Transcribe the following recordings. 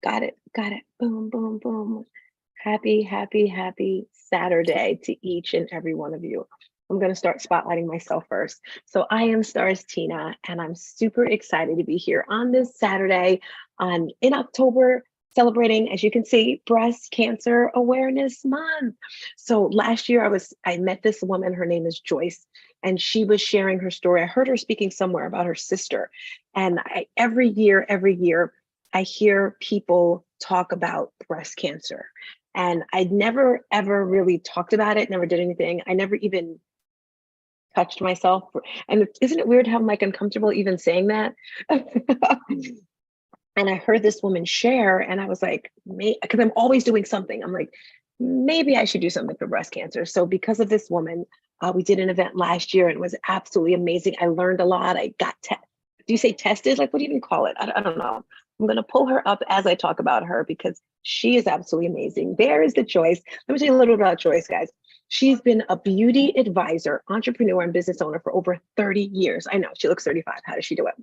Got it. Got it. Boom, boom, boom. Happy, happy, happy Saturday to each and every one of you. I'm going to start spotlighting myself first. So I am Stars Tina, and I'm super excited to be here on this Saturday in October, celebrating, as you can see, Breast Cancer Awareness Month. So last year I met this woman, her name is Joyce, and she was sharing her story. I heard her speaking somewhere about her sister. And every year, I hear people talk about breast cancer. And I'd never, ever really talked about it, never did anything. I never even touched myself. And isn't it weird how I'm like uncomfortable even saying that? And I heard this woman share, and I was like, because I'm always doing something. I'm like, maybe I should do something for breast cancer. So because of this woman, we did an event last year and it was absolutely amazing. I learned a lot. I got, do you say tested? Like, what do you even call it? I don't know. I'm going to pull her up as I talk about her because she is absolutely amazing. There is the Joyce. Let me tell you a little bit about Joyce, guys. She's been a beauty advisor, entrepreneur, and business owner for over 30 years. I know she looks 35. How does she do it?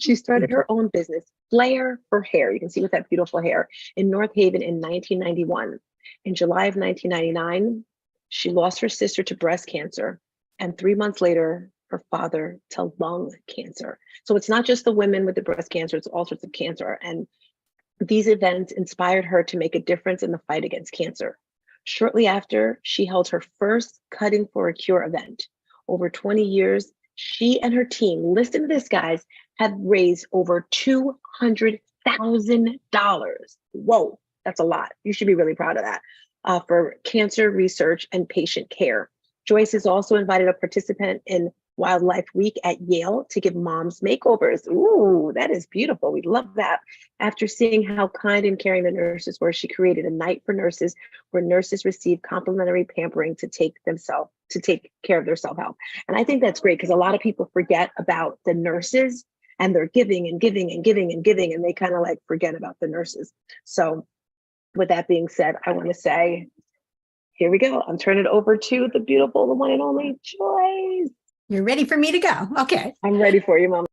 She started her own business, Flair for Hair. You can see with that beautiful hair in North Haven in 1991. In July of 1999, she lost her sister to breast cancer. And 3 months later, her father to lung cancer. So it's not just the women with the breast cancer, it's all sorts of cancer. And these events inspired her to make a difference in the fight against cancer. Shortly after, she held her first Cutting for a Cure event. Over 20 years, she and her team, listen to this, guys, have raised over $200,000. Whoa, that's a lot. You should be really proud of that, for cancer research and patient care. Joyce is also invited a participant in Wildlife Week at Yale to give moms makeovers. Ooh, that is beautiful. We love that. After seeing how kind and caring the nurses were, she created a night for nurses where nurses receive complimentary pampering to take care of their self-help. And I think that's great because a lot of people forget about the nurses and they're giving and giving and giving and giving, and they kind of like forget about the nurses. So with that being said, I want to say, here we go. I'm turning it over to the beautiful, the one and only Joyce. You're ready for me to go. Okay. I'm ready for you, Mom.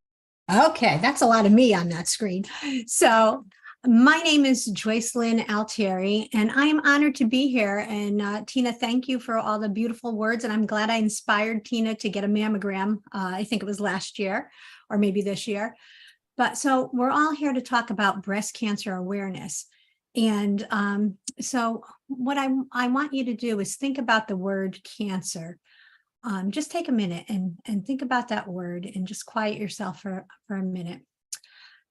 Okay. That's a lot of me on that screen. So my name is Joyce Lynn Altieri, and I am honored to be here. And Tina, thank you for all the beautiful words. And I'm glad I inspired Tina to get a mammogram. I think it was last year or maybe this year. But so we're all here to talk about breast cancer awareness. And so what I want you to do is think about the word cancer. Just take a minute and think about that word and just quiet yourself for a minute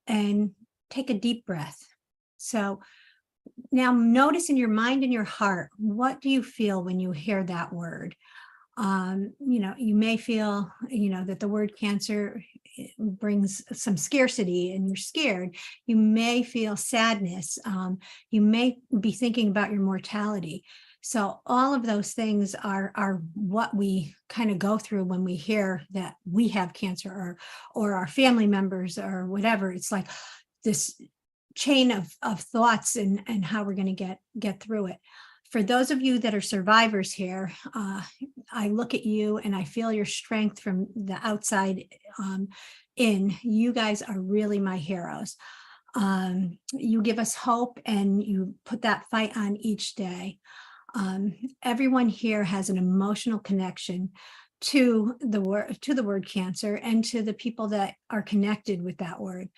and take a deep breath. So now notice in your mind and your heart, what do you feel when you hear that word? You may feel, that the word cancer brings some scarcity and you're scared. You may feel sadness. You may be thinking about your mortality. So all of those things are what we kind of go through when we hear that we have cancer or our family members or whatever. It's like this chain of thoughts and how we're going to get through it. For those of you that are survivors here, I look at you and I feel your strength from the outside in. You guys are really my heroes. You give us hope and you put that fight on each day. Everyone here has an emotional connection to the word cancer and to the people that are connected with that word.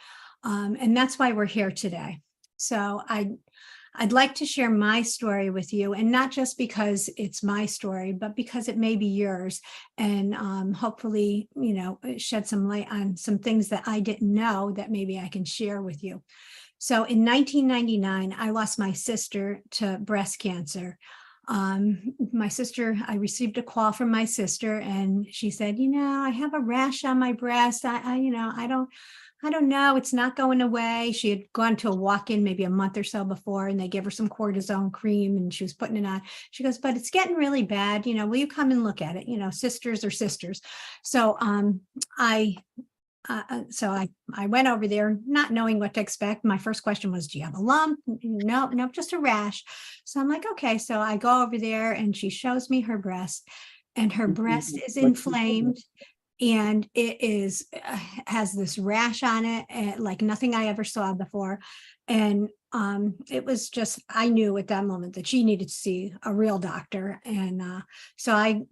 And that's why we're here today. So I'd like to share my story with you, and not just because it's my story, but because it may be yours, and hopefully, shed some light on some things that I didn't know that maybe I can share with you. So in 1999, I lost my sister to breast cancer. I received a call from my sister and she said, I have a rash on my breast. I don't know. It's not going away. She had gone to a walk-in maybe a month or so before, and they gave her some cortisone cream and she was putting it on. She goes, but it's getting really bad. Will you come and look at it? Sisters are sisters. So I went over there not knowing what to expect. My first question was, do you have a lump? No, just a rash. So I'm like, okay. So I go over there and she shows me her breast, and her breast is inflamed and it is has this rash on it, like nothing I ever saw before. And it was just, I knew at that moment that she needed to see a real doctor. And so I,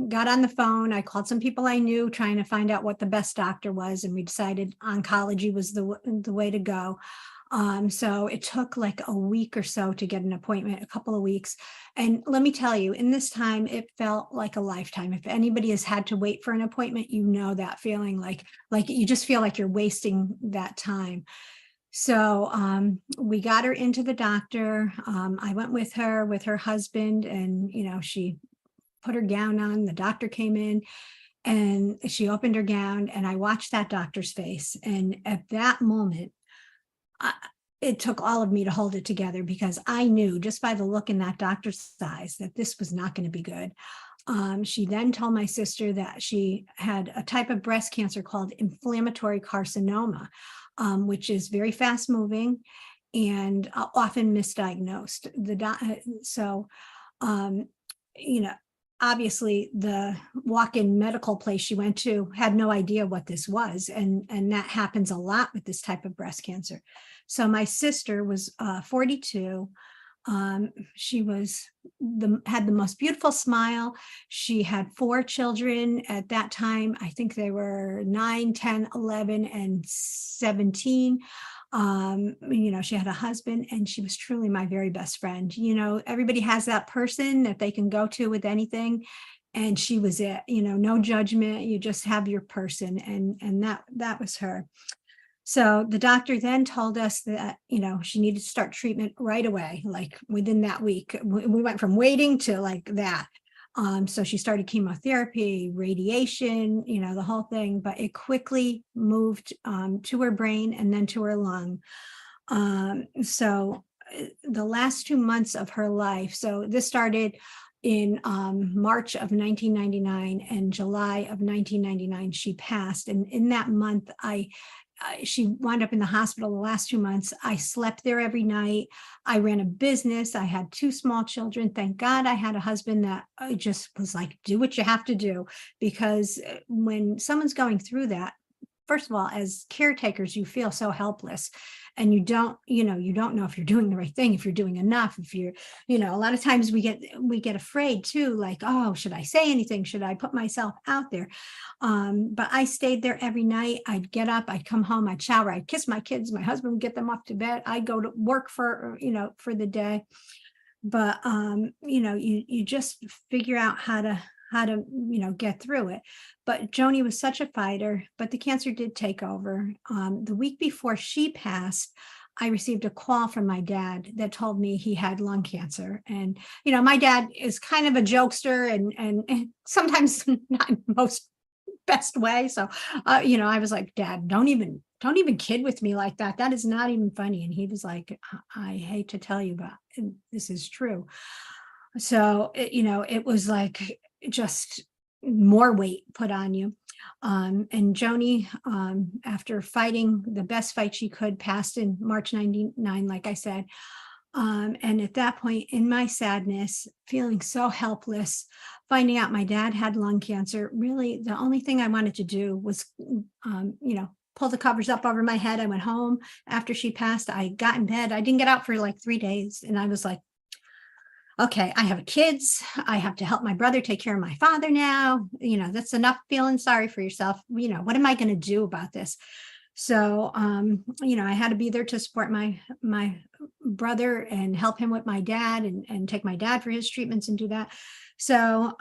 got on the phone. I called some people I knew, trying to find out what the best doctor was, and we decided oncology was the way to go. So it took like a week or so to get an appointment, a couple of weeks. And let me tell you, in this time, it felt like a lifetime. If anybody has had to wait for an appointment, you know that feeling, like you just feel like you're wasting that time. So we got her into the doctor. I went with her husband, and she put her gown on. The doctor came in and she opened her gown, and I watched that doctor's face. And at that moment, I, it took all of me to hold it together, because I knew just by the look in that doctor's eyes that this was not going to be good. She then told my sister that she had a type of breast cancer called inflammatory carcinoma, which is very fast moving and often misdiagnosed. So, you know, obviously the walk-in medical place she went to had no idea what this was. And that happens a lot with this type of breast cancer. So my sister was 42. She had the most beautiful smile. She had 4 children at that time. I think they were 9, 10, 11, and 17. She had a husband, and she was truly my very best friend. Everybody has that person that they can go to with anything. And she was it, no judgment. You just have your person. And that was her. So the doctor then told us that, she needed to start treatment right away, like within that week. We went from waiting to like that. So she started chemotherapy, radiation, the whole thing, but it quickly moved to her brain and then to her lung. So the last 2 months of her life, so this started in March of 1999, and July of 1999, she passed. And in that month, she wound up in the hospital the last 2 months. I slept there every night. I ran a business. I had 2 small children. Thank God I had a husband that just was like, do what you have to do. Because when someone's going through that, first of all, as caretakers, you feel so helpless, and you don't know if you're doing the right thing, if you're doing enough, if you're, a lot of times we get afraid too, like, oh, should I say anything? Should I put myself out there? But I stayed there every night. I'd get up, I'd come home, I'd shower, I'd kiss my kids. My husband would get them off to bed. I'd go to work for the day. But, you just figure out how to get through it. But Joni was such a fighter, but the cancer did take over. The week before she passed, I received a call from my dad that told me he had lung cancer. And, my dad is kind of a jokester and sometimes not most best way. So, I was like, Dad, don't even kid with me like that. That is not even funny. And he was like, I hate to tell you, but this is true. So, it was like just more weight put on you. And Joni, after fighting the best fight she could, passed in March 99, like I said. And at that point, in my sadness, feeling so helpless, finding out my dad had lung cancer, really the only thing I wanted to do was, pull the covers up over my head. I went home after she passed. I got in bed. I didn't get out for like 3 days. And I was like, okay, I have kids. I have to help my brother take care of my father now. That's enough feeling sorry for yourself. What am I going to do about this? So, I had to be there to support my brother and help him with my dad and take my dad for his treatments and do that. So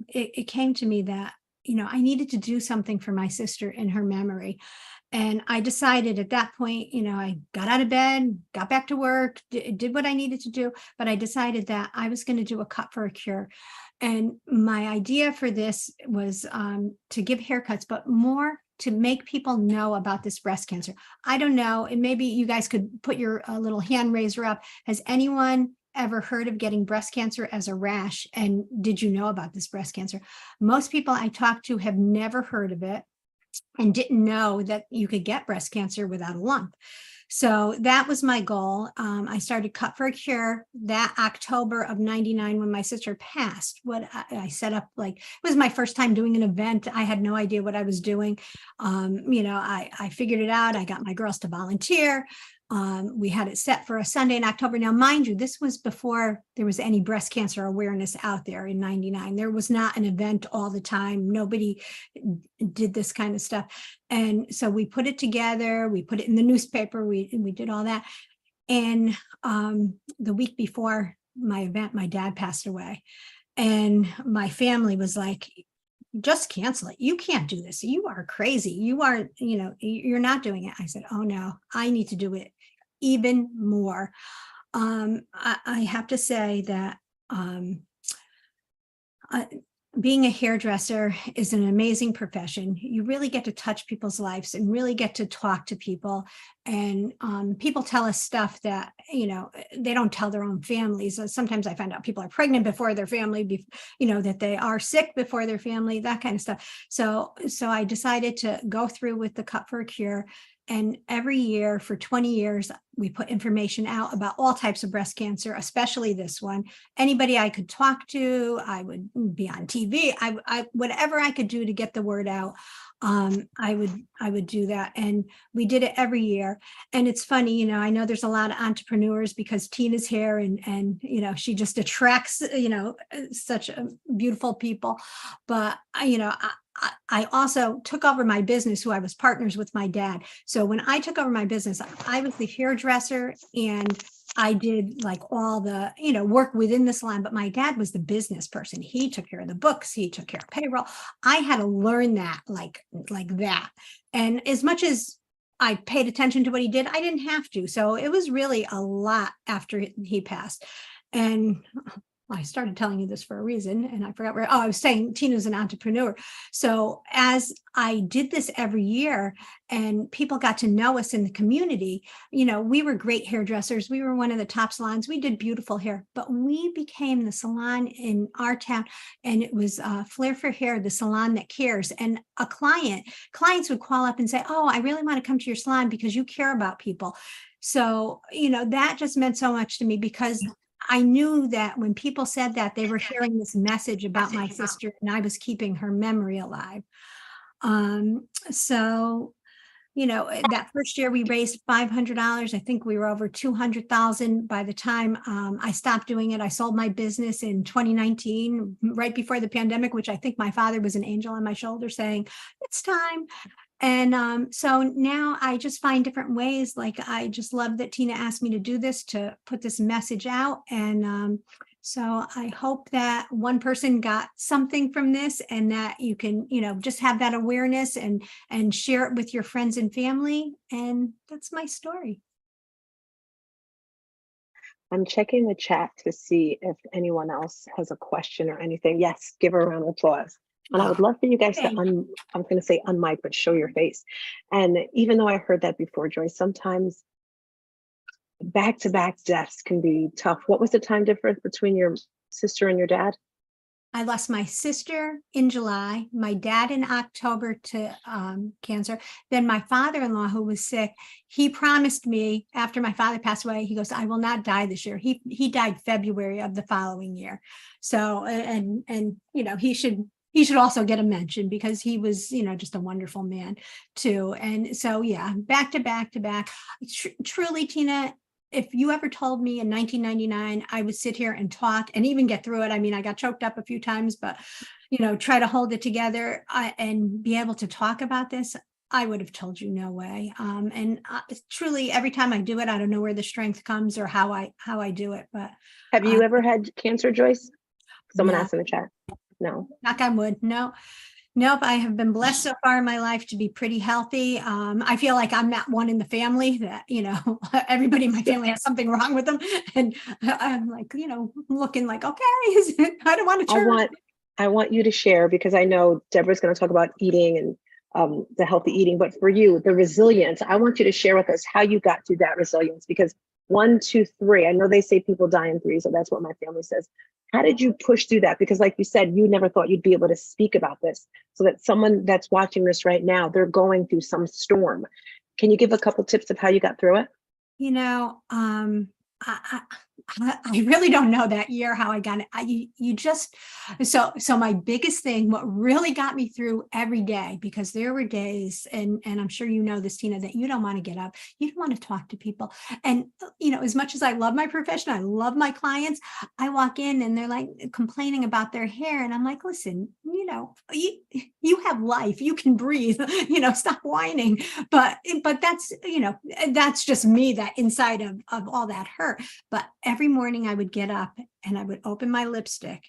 it came to me that, I needed to do something for my sister in her memory. And I decided at that point, I got out of bed, got back to work, did what I needed to do, but I decided that I was going to do a cut for a cure. And my idea for this was to give haircuts, but more to make people know about this breast cancer. I don't know, and maybe you guys could put your little hand raiser up. Has anyone ever heard of getting breast cancer as a rash? And did you know about this breast cancer? Most people I talked to have never heard of it and didn't know that you could get breast cancer without a lump. So that was my goal. I started Cut for a Cure that October of 99 when my sister passed. What I set up, like, it was my first time doing an event. I had no idea what I was doing. I figured it out. I got my girls to volunteer. We had it set for a Sunday in October. Now, mind you, this was before there was any breast cancer awareness out there in 99. There was not an event all the time. Nobody did this kind of stuff. And so we put it together, we put it in the newspaper, we did all that. And the week before my event, my dad passed away. And my family was like, just cancel it. You can't do this. You are crazy. You are, you're not doing it. I said, oh no, I need to do it even more. I have to say that being a hairdresser is an amazing profession. You really get to touch people's lives and really get to talk to people. And people tell us stuff that, they don't tell their own families. Sometimes I find out people are pregnant before their family, that they are sick before their family, that kind of stuff. So I decided to go through with the Cut for a Cure. And every year for 20 years, we put information out about all types of breast cancer, especially this one. Anybody I could talk to, I would be on TV, I whatever I could do to get the word out, I would do that. And we did it every year. And it's funny, I know there's a lot of entrepreneurs because Tina's here and she just attracts, such beautiful people. But, I also took over my business, who I was partners with my dad. So when I took over my business, I was the hairdresser and I did like all the, work within the salon, but my dad was the business person. He took care of the books. He took care of payroll. I had to learn that like that. And as much as I paid attention to what he did, I didn't have to. So it was really a lot after he passed. And I started telling you this for a reason, and I forgot I was saying Tina's an entrepreneur. So as I did this every year and people got to know us in the community, we were great hairdressers. We were one of the top salons. We did beautiful hair, but we became the salon in our town, and it was Flair for Hair, the salon that cares. And clients would call up and say, oh, I really want to come to your salon because you care about people. So, that just meant so much to me because I knew that when people said that, they were sharing this message about my sister, and I was keeping her memory alive. So, that first year we raised $500. I think we were over 200,000 by the time I stopped doing it. I sold my business in 2019, right before the pandemic, which I think my father was an angel on my shoulder saying, it's time. And so now I just find different ways. Like, I just love that Tina asked me to do this, to put this message out. And so I hope that one person got something from this, and that you can, just have that awareness and share it with your friends and family. And that's my story. I'm checking the chat to see if anyone else has a question or anything. Yes, give her a round of applause. And I would love for you guys to, I'm going to say unmic, but show your face. And even though I heard that before, Joyce, sometimes back-to-back deaths can be tough. What was the time difference between your sister and your dad? I lost my sister in July, my dad in October to cancer. Then my father-in-law, who was sick, he promised me after my father passed away, he goes, I will not die this year. He died February of the following year. So, and he should also get a mention because he was, just a wonderful man too. And so, yeah, back to back to back. Truly, Tina, if you ever told me in 1999, I would sit here and talk and even get through it. I mean, I got choked up a few times, but, try to hold it together and be able to talk about this, I would have told you no way. And truly, every time I do it, I don't know where the strength comes or how I do it. But have you ever had cancer, Joyce? Someone asked in the chat. No. Knock on wood. No. Nope. I have been blessed so far in my life to be pretty healthy. I feel like I'm that one in the family that, everybody in my family has something wrong with them. And I'm like, looking like, okay, I don't want to turn. I want you to share, because I know Deborah's going to talk about eating and the healthy eating, but for you, the resilience, I want you to share with us how you got through that resilience, because 1, 2, 3, I know they say people die in 3, so that's what my family says. How did you push through that? Because like you said, you never thought you'd be able to speak about this, so that someone that's watching this right now, they're going through some storm. Can you give a couple tips of how you got through it? You know, I really don't know that year how I got it. You just so my biggest thing, what really got me through every day, because there were days, and I'm sure you know this, Tina, that you don't want to get up, you don't want to talk to people, and as much as I love my profession, I love my clients. I walk in and they're like complaining about their hair, and I'm like, listen, you have life, you can breathe, stop whining. But that's just me, that inside of all that hurt. But every morning I would get up and I would open my lipstick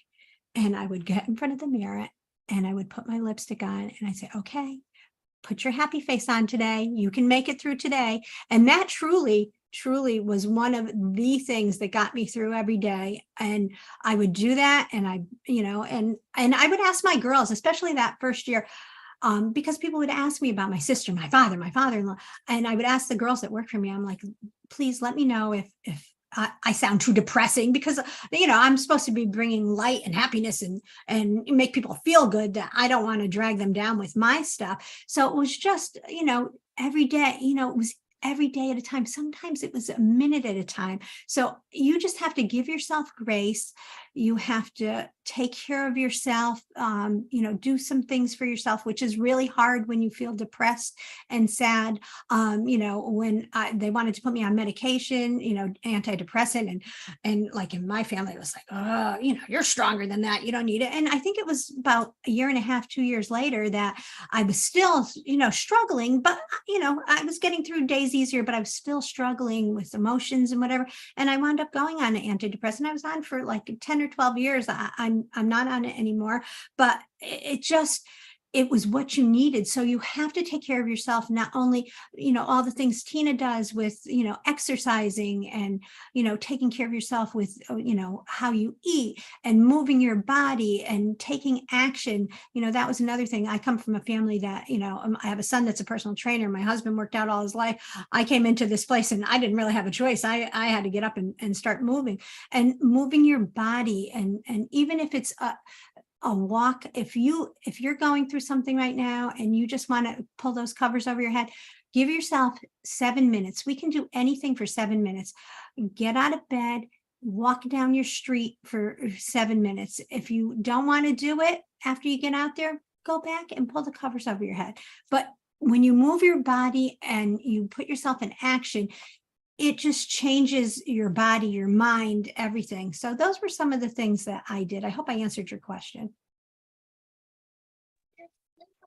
and I would get in front of the mirror and I would put my lipstick on and I say, okay, put your happy face on today. You can make it through today. And that truly was one of the things that got me through every day. And I would do that. And and I would ask my girls, especially that first year, because people would ask me about my sister, my father, my father-in-law, and I would ask the girls that work for me, I'm like, please let me know if I sound too depressing, because I'm supposed to be bringing light and happiness and make people feel good. That I don't want to drag them down with my stuff. So it was just every day. It was every day at a time. Sometimes it was a minute at a time. So you just have to give yourself grace. You have to take care of yourself, do some things for yourself, which is really hard when you feel depressed and sad. When they wanted to put me on medication, antidepressant, and like in my family, it was like, oh, you're stronger than that. You don't need it. And I think it was about a year and a half, 2 years later that I was still, struggling, but, I was getting through days easier, but I was still struggling with emotions and whatever. And I wound up going on an antidepressant. I was on for like 10 or 12 years. I'm not on it anymore, but it was what you needed. So you have to take care of yourself, not only, all the things Tina does with, exercising and, taking care of yourself with, how you eat and moving your body and taking action. That was another thing. I come from a family that, I have a son that's a personal trainer. My husband worked out all his life. I came into this place and I didn't really have a choice. I had to get up and start moving, and moving your body. And even if it's a walk, if you're going through something right now and you just want to pull those covers over your head, give yourself 7 minutes. We can do anything for 7 minutes. Get out of bed, walk down your street for 7 minutes. If you don't want to do it after you get out there, go back and pull the covers over your head. But when you move your body and you put yourself in action, it just changes your body, your mind, everything. So those were some of the things that I did. I hope I answered your question.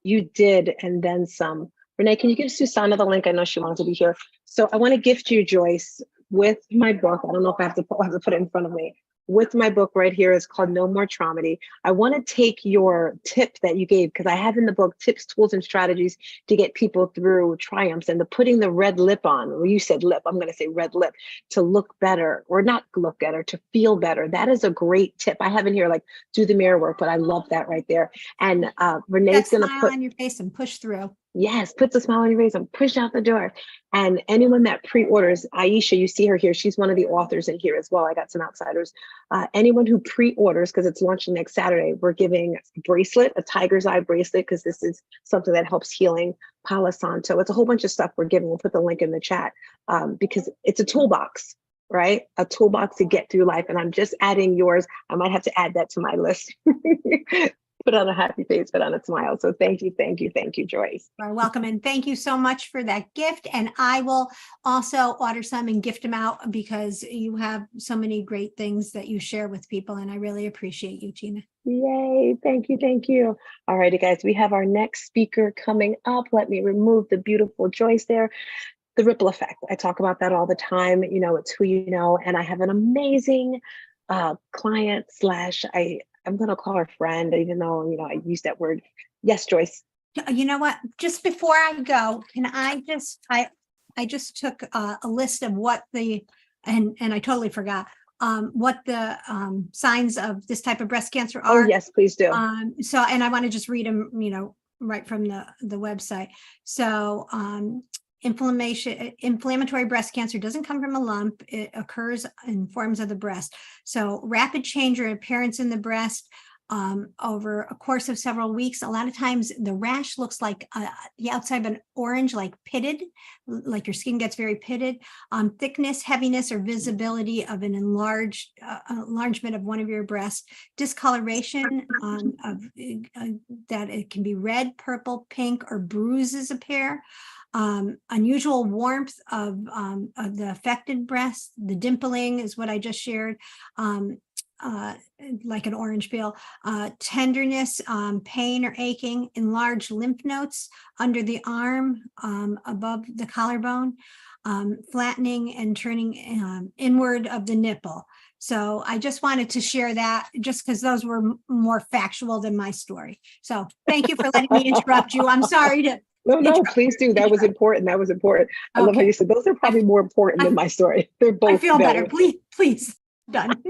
You did, and then some. Renee, can you give Susanna the link? I know she wants to be here. So I want to gift you, Joyce, with my book. I don't know if I have to put it in front of me. With my book right here, is called No More Traumedy. I want to take your tip that you gave, because I have in the book tips, tools, and strategies to get people through triumphs, and the putting the red lip on, or you said lip, I'm going to say red lip, to look better, or not look better, to feel better. That is a great tip. I have in here, like, do the mirror work, but I love that right there. And Renee's going to put on your face and push through. Yes, puts a smile on your face and push out the door. And anyone that pre-orders, Aisha, you see her here. She's one of the authors in here as well. I got some outsiders. Anyone who pre-orders, because it's launching next Saturday, we're giving a bracelet, a tiger's eye bracelet, because this is something that helps healing. Palo Santo. It's a whole bunch of stuff we're giving. We'll put the link in the chat, because it's a toolbox, right? A toolbox to get through life. And I'm just adding yours. I might have to add that to my list. Put on a happy face, put on a smile. So thank you, Joyce. You're welcome. And thank you so much for that gift. And I will also order some and gift them out, because you have so many great things that you share with people. And I really appreciate you, Tina. Yay. Thank you. All righty, guys, we have our next speaker coming up. Let me remove the beautiful Joyce there. The ripple effect. I talk about that all the time. It's who you know. And I have an amazing client slash, I'm going to call her friend, even though, I use that word. Yes, Joyce. You know what? Just before I go, can I just took a list of what and I totally forgot what the signs of this type of breast cancer are. Oh, yes, please do. And I want to just read them, right from the website. So, inflammatory breast cancer doesn't come from a lump. It occurs in forms of the breast. So rapid change or appearance in the breast, over a course of several weeks. A lot of times the rash looks like the outside of an orange, like pitted, like your skin gets very pitted. Thickness, heaviness, or visibility of an enlargement of one of your breasts. Discoloration that it can be red, purple, pink, or bruises appear. Unusual warmth of the affected breast. The dimpling is what I just shared. Like an orange peel, tenderness, pain or aching, enlarged lymph nodes under the arm, above the collarbone, flattening and turning inward of the nipple. So I just wanted to share that just because those were more factual than my story. So thank you for letting me interrupt you. I'm sorry to. No, please do. That was important. That was important. I love how you said those are probably more important than my story. They're both. I feel better. Please. Done.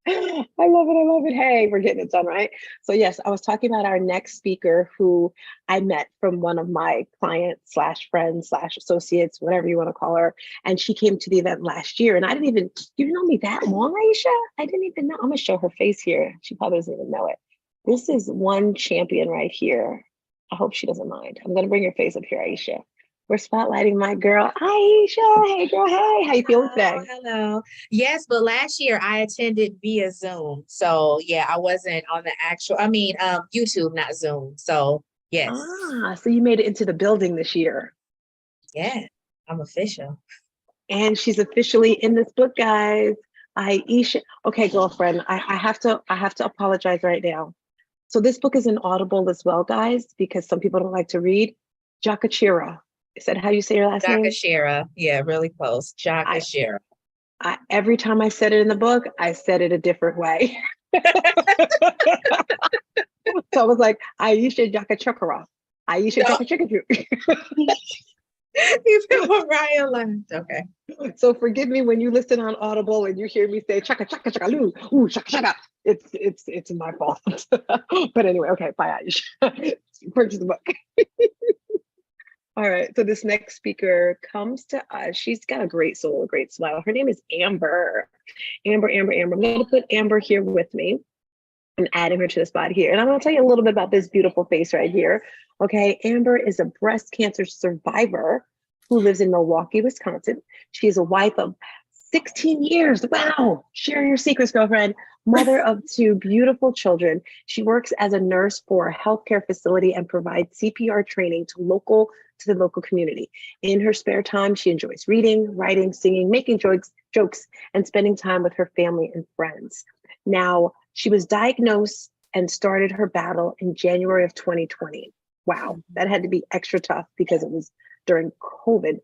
I love it. I love it. Hey, we're getting it done, right? So yes, I was talking about our next speaker who I met from one of my clients slash friends slash associates, whatever you want to call her. And she came to the event last year. And I didn't even, you know me that long, Aisha? I didn't even know. I'm going to show her face here. She probably doesn't even know it. This is one champion right here. I hope she doesn't mind. I'm going to bring your face up here, Aisha. We're spotlighting my girl, Aisha. Hey, girl. Hey, how you feeling today? Hello. Yes, but last year I attended via Zoom. So yeah, I wasn't on the actual, YouTube, not Zoom. So yes. So you made it into the building this year. Yeah, I'm official. And she's officially in this book, guys. Aisha. Okay, girlfriend, I have to apologize right now. So this book is in Audible as well, guys, because some people don't like to read. Jakachira. Is that how you say your last name? Jakachira. Yeah, really close. Jakachira. Every time I said it in the book, I said it a different way. So I was like, Aisha Jakachakara. Aisha Jakachakara. Even Mariah laughed. Okay. So forgive me when you listen on Audible and you hear me say chaka chaka chaka loo, ooh chaka chaka. It's my fault. But anyway, okay, bye Aisha. Purchase the book. All right, so this next speaker comes to us. She's got a great soul, a great smile. Her name is Amber. Amber. I'm going to put Amber here with me and adding her to the spot here. And I'm going to tell you a little bit about this beautiful face right here. Okay, Amber is a breast cancer survivor who lives in Milwaukee, Wisconsin. She is a wife of 16 years. Wow. Share your secrets, girlfriend. Mother of two beautiful children. She works as a nurse for a healthcare facility and provides CPR training to the local community. In her spare time, she enjoys reading, writing, singing, making jokes, and spending time with her family and friends. Now, she was diagnosed and started her battle in January of 2020. Wow, that had to be extra tough because it was during COVID.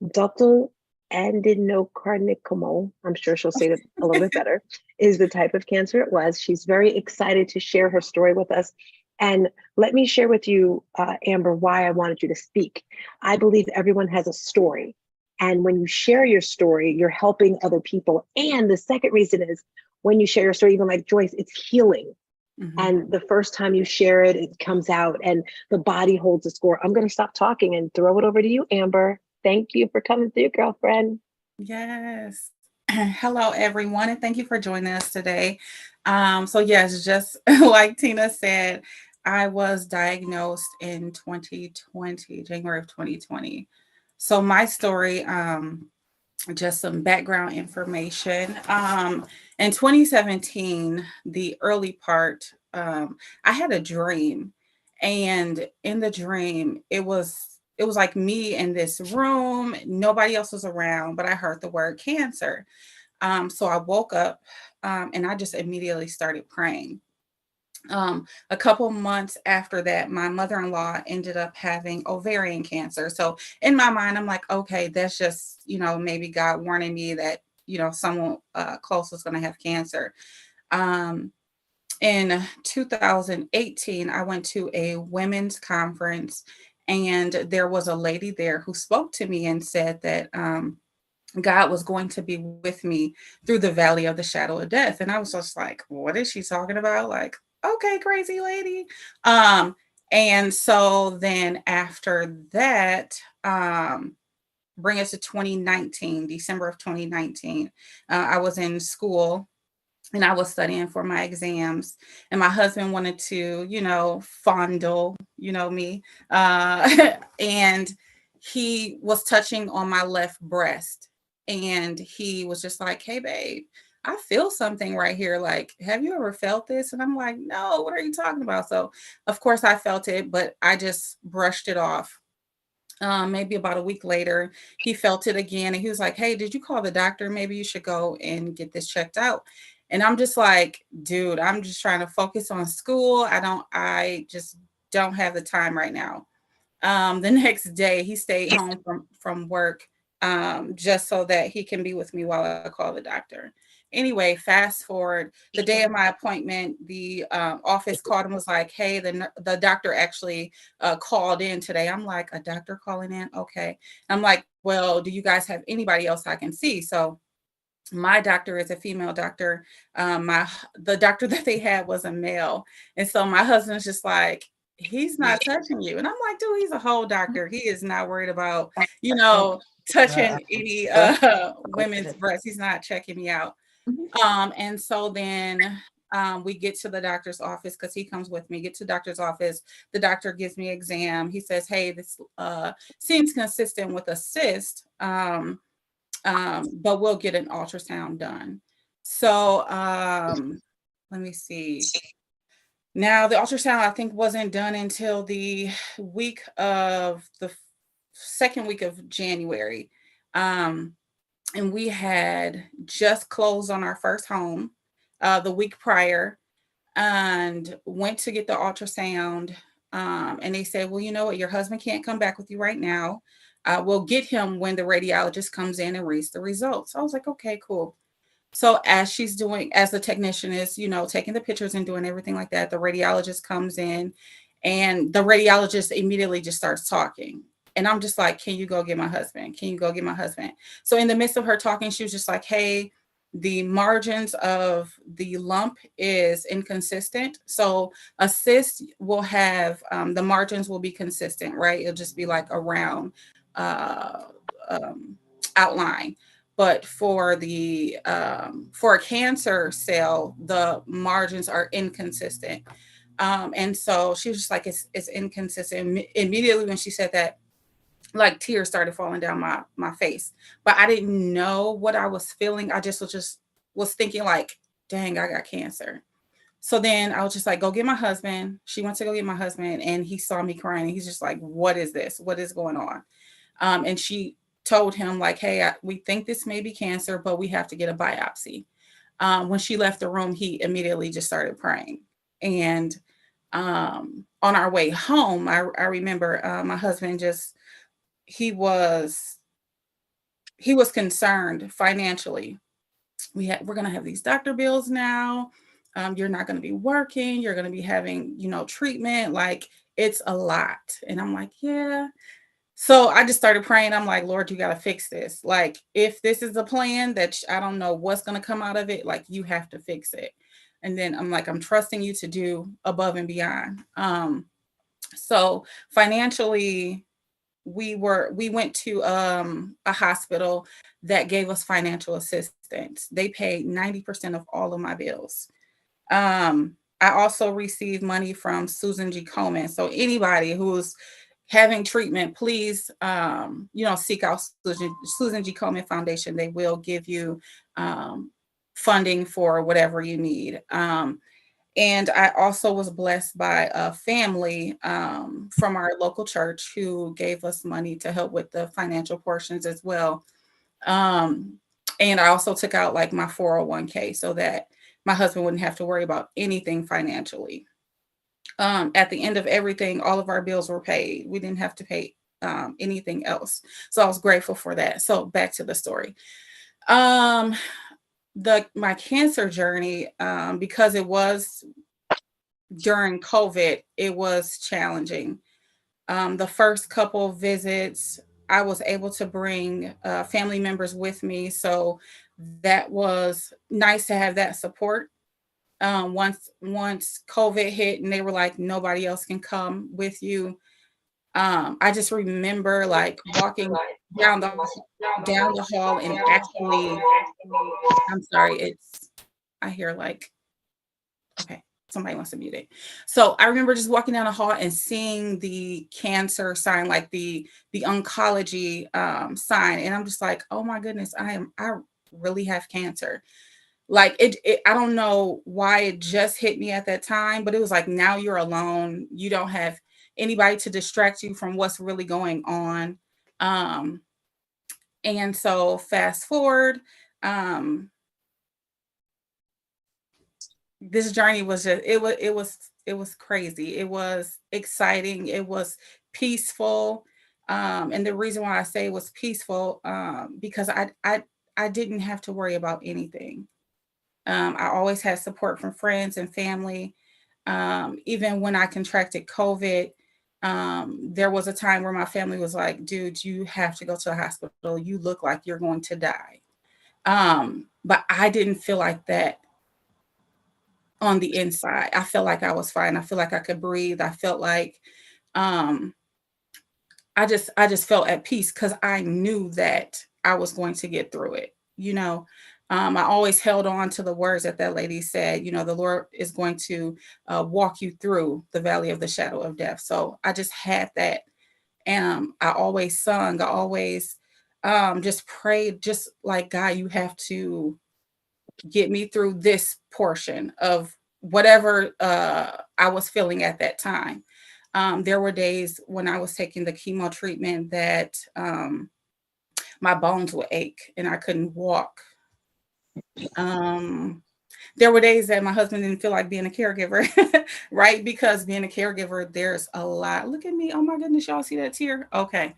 Ductal adenocarcinoma, I'm sure she'll say that a little bit better, is the type of cancer it was. She's very excited to share her story with us. And let me share with you, Amber, why I wanted you to speak. I believe everyone has a story. And when you share your story, you're helping other people. And the second reason is when you share your story, even like Joyce, it's healing. Mm-hmm. And the first time you share it, it comes out and the body holds a score. I'm going to stop talking and throw it over to you, Amber. Thank you for coming through, girlfriend. Yes. Hello, everyone, and thank you for joining us today. So yes, just like Tina said, I was diagnosed in 2020, January of 2020. So my story, just some background information. In 2017, the early part, I had a dream, and in the dream, it was like me in this room. Nobody else was around, but I heard the word cancer. So I woke up and I just immediately started praying. A couple months after that, my mother-in-law ended up having ovarian cancer. So in my mind, I'm like, okay, that's just, maybe God warning me that, someone close was going to have cancer. In 2018, I went to a women's conference, and there was a lady there who spoke to me and said that God was going to be with me through the valley of the shadow of death. And I was just like, what is she talking about? Like, okay, crazy lady. And so then after that, bring us to 2019, December of 2019, I was in school and I was studying for my exams, and my husband wanted to, fondle, me, and he was touching on my left breast, and he was just like, "Hey, babe, I feel something right here. Like, have you ever felt this?" And I'm like, "No, what are you talking about?" So, of course, I felt it, but I just brushed it off. Maybe about a week later, he felt it again and he was like, "Hey, did you call the doctor? Maybe you should go and get this checked out." And I'm just like, dude, I'm just trying to focus on school. I just don't have the time right now. The next day, he stayed home from work, just so that he can be with me while I call the doctor. Anyway, fast forward the day of my appointment, the office called and was like, "Hey, the doctor actually called in today." I'm like, "A doctor calling in? Okay." I'm like, "Well, do you guys have anybody else I can see?" So my doctor is a female doctor. The doctor that they had was a male, and so my husband's just like, "He's not touching you," and I'm like, "Dude, he's a whole doctor. He is not worried about touching any women's breasts. He's not checking me out." And so then we get to the doctor's office because he comes with me. Get to the doctor's office. The doctor gives me an exam. He says, "Hey, this seems consistent with a cyst." But we'll get an ultrasound done. So let me see. Now the ultrasound I think wasn't done until the second week of January. Um, and we had just closed on our first home the week prior and went to get the ultrasound. And they said, "Well, you know what? Your husband can't come back with you right now. We'll get him when the radiologist comes in and reads the results." I was like, "Okay, cool." So as the technician is, taking the pictures and doing everything like that, the radiologist comes in and the radiologist immediately just starts talking. And I'm just like, "Can you go get my husband? Can you go get my husband?" So in the midst of her talking, she was just like, "Hey, the margins of the lump is inconsistent." So a cyst will have, the margins will be consistent, right? It'll just be like a round uh, um, outline. But for a cancer cell, the margins are inconsistent. And so she was just like, it's inconsistent. Immediately when she said that, like tears started falling down my face. But I didn't know what I was feeling. I just was thinking like, dang, I got cancer. So then I was just like, "Go get my husband." She went to go get my husband and he saw me crying. He's just like, "What is this? What is going on?" And she told him like, "Hey, we think this may be cancer, but we have to get a biopsy." When she left the room, he immediately just started praying. And on our way home, I remember my husband just he was he was concerned financially. We're going to have these doctor bills now. You're not going to be working. You're going to be having, treatment. Like it's a lot. And I'm like, yeah. So I just started praying. I'm like, "Lord, you got to fix this. Like, if this is a plan that I don't know what's going to come out of it, like, you have to fix it." And then I'm like, "I'm trusting you to do above and beyond." So financially, we went to a hospital that gave us financial assistance. They paid 90% of all of my bills. I also received money from Susan G. Komen. So anybody who's having treatment, please, seek out Susan G. Komen Foundation. They will give you funding for whatever you need. And I also was blessed by a family from our local church who gave us money to help with the financial portions as well. Um, and I also took out like my 401k so that my husband wouldn't have to worry about anything financially. At the end of everything, all of our bills were paid. We didn't have to pay anything else. So I was grateful for that. So back to the story. Um, my cancer journey, because it was during COVID, it was challenging. The first couple visits, I was able to bring family members with me, so that was nice to have that support. Once COVID hit and they were like, "Nobody else can come with you." I just remember like walking down the down the hall and actually, I'm sorry, it's I hear like, okay, somebody wants to mute it. So I remember just walking down the hall and seeing the cancer sign, like the oncology sign, and I'm just like, oh my goodness, I really have cancer. Like I don't know why it just hit me at that time, but it was like, now you're alone. You don't have anybody to distract you from what's really going on. And so fast forward, this journey was just, it was crazy. It was exciting. It was peaceful. And the reason why I say it was peaceful, because I didn't have to worry about anything. I always had support from friends and family. Even when I contracted COVID, there was a time where my family was like, dude, you have to go to the hospital. You look like you're going to die. But I didn't feel like that on the inside. I felt like I was fine. I feel like I could breathe. I felt like um, I just felt at peace because I knew that I was going to get through it. You know, I always held on to the words that that lady said. You know, the Lord is going to walk you through the valley of the shadow of death. So I just had that. And I always sung. I always just prayed, just like, God, you have to get me through this portion of whatever I was feeling at that time. There were days when I was taking the chemo treatment that my bones would ache and I couldn't walk. Um, there were days that my husband didn't feel like being a caregiver, right? Because being a caregiver, there's a lot. Look at me. Oh my goodness, y'all see that tear? Okay.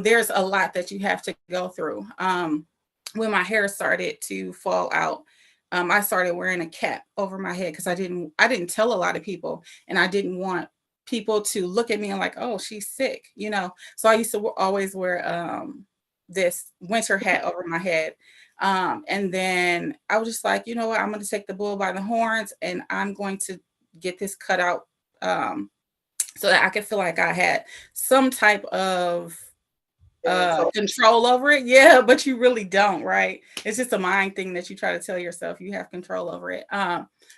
There's a lot that you have to go through. When my hair started to fall out, I started wearing a cap over my head because I didn't tell a lot of people, and I didn't want people to look at me and like, oh, she's sick, you know. So I used to always wear this winter hat over my head. And then I was just like, you know what, I'm going to take the bull by the horns and I'm going to get this cut out so that I could feel like I had some type of control over it. Yeah, but you really don't, right? It's just a mind thing that you try to tell yourself you have control over it.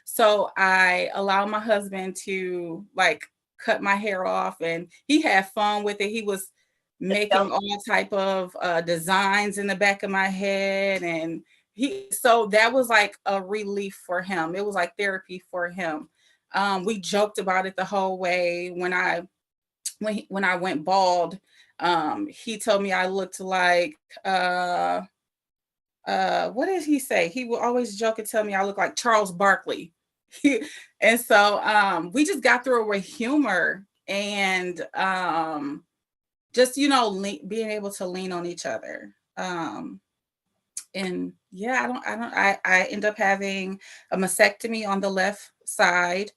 So I allowed my husband to like cut my hair off, and he had fun with it. He was making all type of designs in the back of my head, and so that was like a relief for him. It was like therapy for him. We joked about it the whole way. When I went bald, he told me I looked like what did he say? He would always joke and tell me I look like Charles Barkley. And so we just got through it with humor and just, you know, being able to lean on each other. And yeah, I end up having a mastectomy on the left side.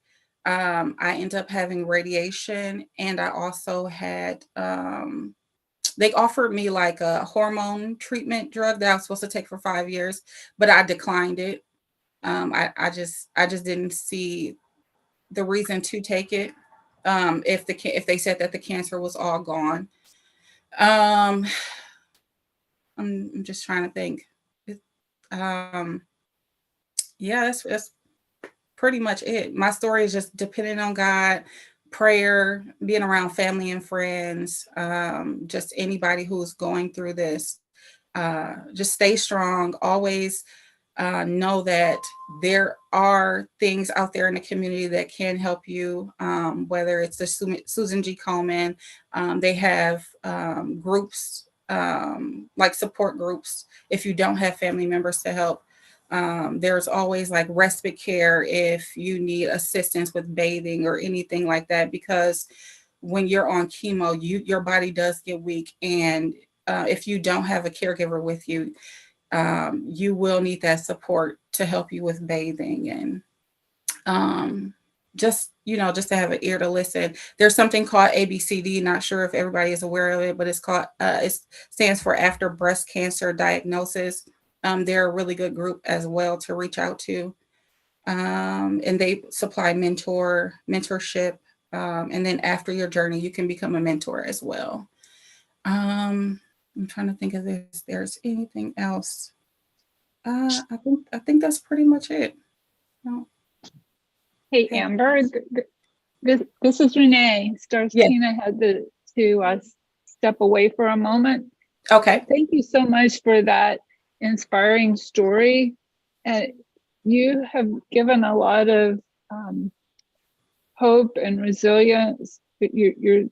I end up having radiation, and I also had they offered me like a hormone treatment drug that I was supposed to take for 5 years, but I declined it. I just didn't see the reason to take it. If they said that the cancer was all gone. I'm just trying to think. Um, yeah, that's pretty much it. My story is just depending on God, prayer, being around family and friends, just anybody who's going through this. Just stay strong. Always know that there are things out there in the community that can help you, whether it's the Susan G. Komen. They have groups, like support groups, if you don't have family members to help. There's always like respite care if you need assistance with bathing or anything like that, because when you're on chemo, your body does get weak. And if you don't have a caregiver with you, you will need that support to help you with bathing and just, you know, just to have an ear to listen. There's something called ABCD. Not sure if everybody is aware of it, but it's called, it stands for After Breast Cancer Diagnosis. They're a really good group as well to reach out to. And they supply mentorship. And then after your journey, you can become a mentor as well. I'm trying to think if there's anything else. I think that's pretty much it. No. Hey, Okay. Amber, this is Renee. Stars Yes. Tina had to step away for a moment. Okay. Thank you so much for that inspiring story. And you have given a lot of hope and resilience. Your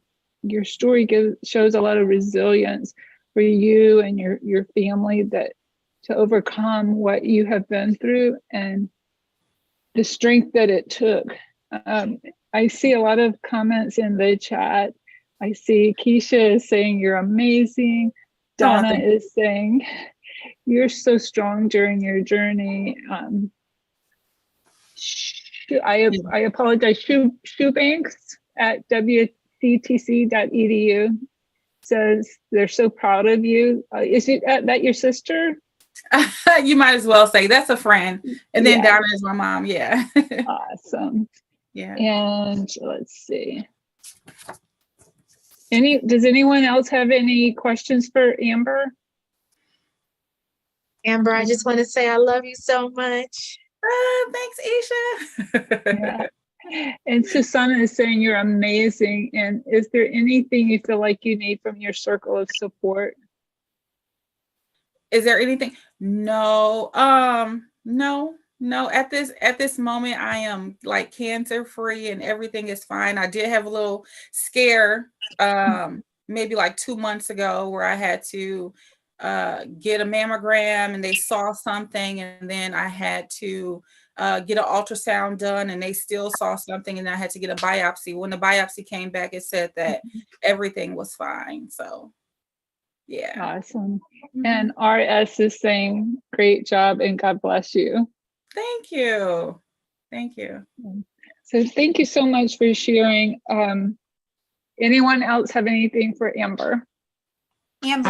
story shows a lot of resilience for you and your family, that to overcome what you have been through and the strength that it took. I see a lot of comments in the chat. I see Keisha is saying you're amazing. Donna is saying you're so strong during your journey. I apologize. Shoebanks at wctc.edu says they're so proud of you. Is that your sister? You might as well say that's a friend. And then Yeah. Donna is my mom. Yeah. Awesome. Yeah. And let's see. Does anyone else have any questions for Amber? Amber, I just want to say I love you so much. Thanks, Isha. Yeah. And Susanna is saying you're amazing. And is there anything you feel like you need from your circle of support? Is there anything? No. No. At this moment, I am like cancer free and everything is fine. I did have a little scare, maybe like 2 months ago, where I had to get a mammogram and they saw something, and then I had to get an ultrasound done and they still saw something, and I had to get a biopsy. When the biopsy came back, it said that everything was fine. So yeah. Awesome. And RS is saying great job and God bless you. Thank you. Thank you. So thank you so much for sharing. Anyone else have anything for Amber? Amber,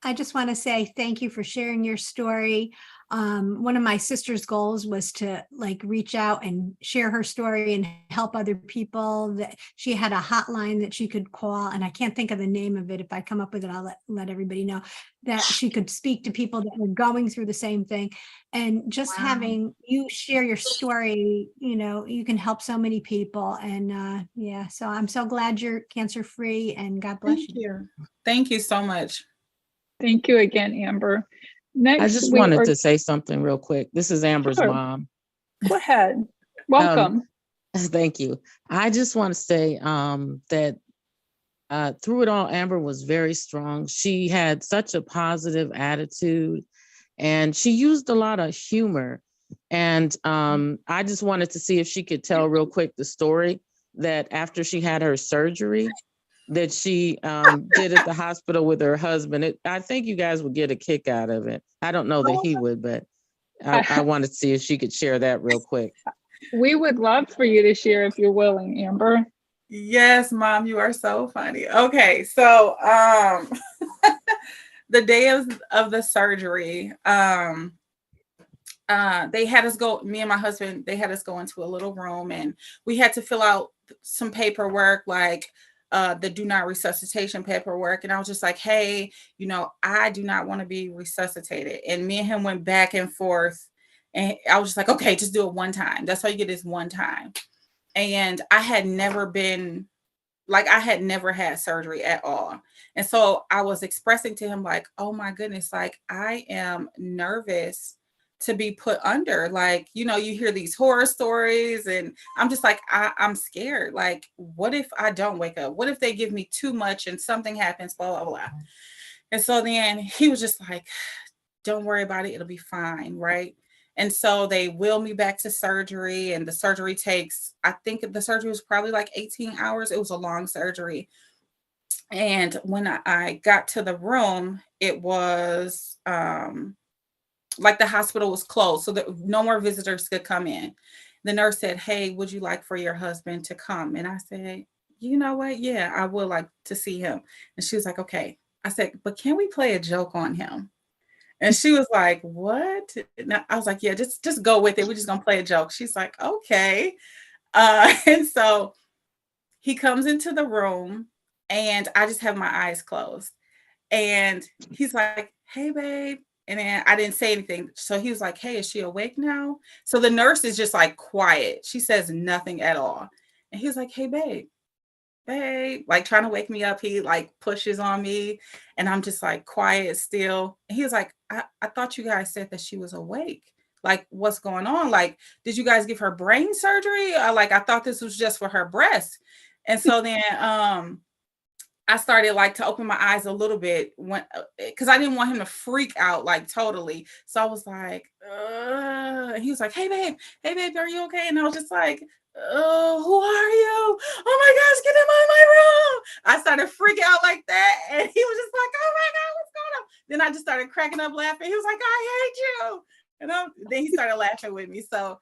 I just want to say thank you for sharing your story. One of my sister's goals was to like reach out and share her story and help other people. That she had a hotline that she could call, and I can't think of the name of it. If I come up with it, I'll let everybody know, that she could speak to people that were going through the same thing. And just having you share your story, you can help so many people. And yeah, so I'm so glad you're cancer free, and God bless you. Thank you so much. Thank you again, Amber. Next, I just wanted to say something real quick. This is Amber's mom. Go ahead. Welcome. Thank you. I just want to say that through it all, Amber was very strong. She had such a positive attitude and she used a lot of humor. And I just wanted to see if she could tell real quick the story that after she had her surgery, that she did at the hospital with her husband. I think you guys would get a kick out of it. I don't know that he would, but I wanted to see if she could share that real quick. We would love for you to share if you're willing, Amber. Yes, Mom, you are so funny. Okay, so the day of the surgery, they had us go, me and my husband, they had us go into a little room and we had to fill out some paperwork, like the do not resuscitation paperwork. And I was just like, hey, I do not want to be resuscitated. And me and him went back and forth. And I was just like, okay, just do it one time. That's all you get is one time. And I had never had surgery at all. And so I was expressing to him like, oh my goodness, like I am nervous to be put under. Like, you hear these horror stories and I'm just like, I'm scared. Like, what if I don't wake up? What if they give me too much and something happens, blah, blah, blah. And so then he was just like, don't worry about it. It'll be fine. Right. And so they wheel me back to surgery, and the surgery I think the surgery was probably like 18 hours. It was a long surgery. And when I got to the room, it was like the hospital was closed, so that no more visitors could come in. The nurse said, hey, would you like for your husband to come? And I said, you know what? Yeah, I would like to see him. And she was like, okay. I said, but can we play a joke on him? And she was like, what? And I was like, yeah, just go with it. We're just going to play a joke. She's like, okay. And so he comes into the room and I just have my eyes closed. And he's like, hey, babe. And then I didn't say anything. So he was like, hey, is she awake now? So the nurse is just like quiet. She says nothing at all. And he was like, hey, babe, like trying to wake me up. He like pushes on me and I'm just like quiet still. And he was like, I thought you guys said that she was awake. Like, what's going on? Like, did you guys give her brain surgery? Like, I thought this was just for her breast. And so then I started like to open my eyes a little bit when, because I didn't want him to freak out like totally. So I was like, and he was like, hey babe, are you okay? And I was just like, who are you? Oh my gosh, get him out of my room. I started freaking out like that. And he was just like, oh my God, what's going on? Then I just started cracking up laughing. He was like, I hate you. And then he started laughing with me. So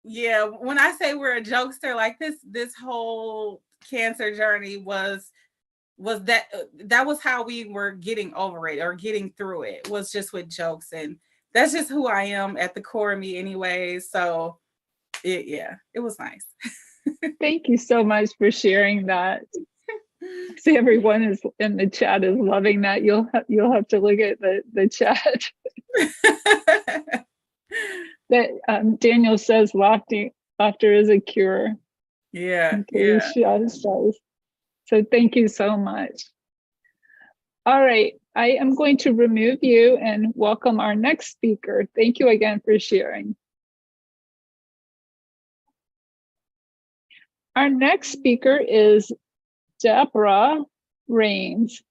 yeah, when I say we're a jokester, like this whole cancer journey was that was how we were getting over it or getting through it, was just with jokes. And that's just who I am at the core of me anyway. So it was nice. Thank you so much for sharing that. See, everyone is in the chat is loving that. You'll have to look at the chat. That Daniel says laughter is a cure. Yeah. So thank you so much. All right, I am going to remove you and welcome our next speaker. Thank you again for sharing. Our next speaker is Deborah Rains.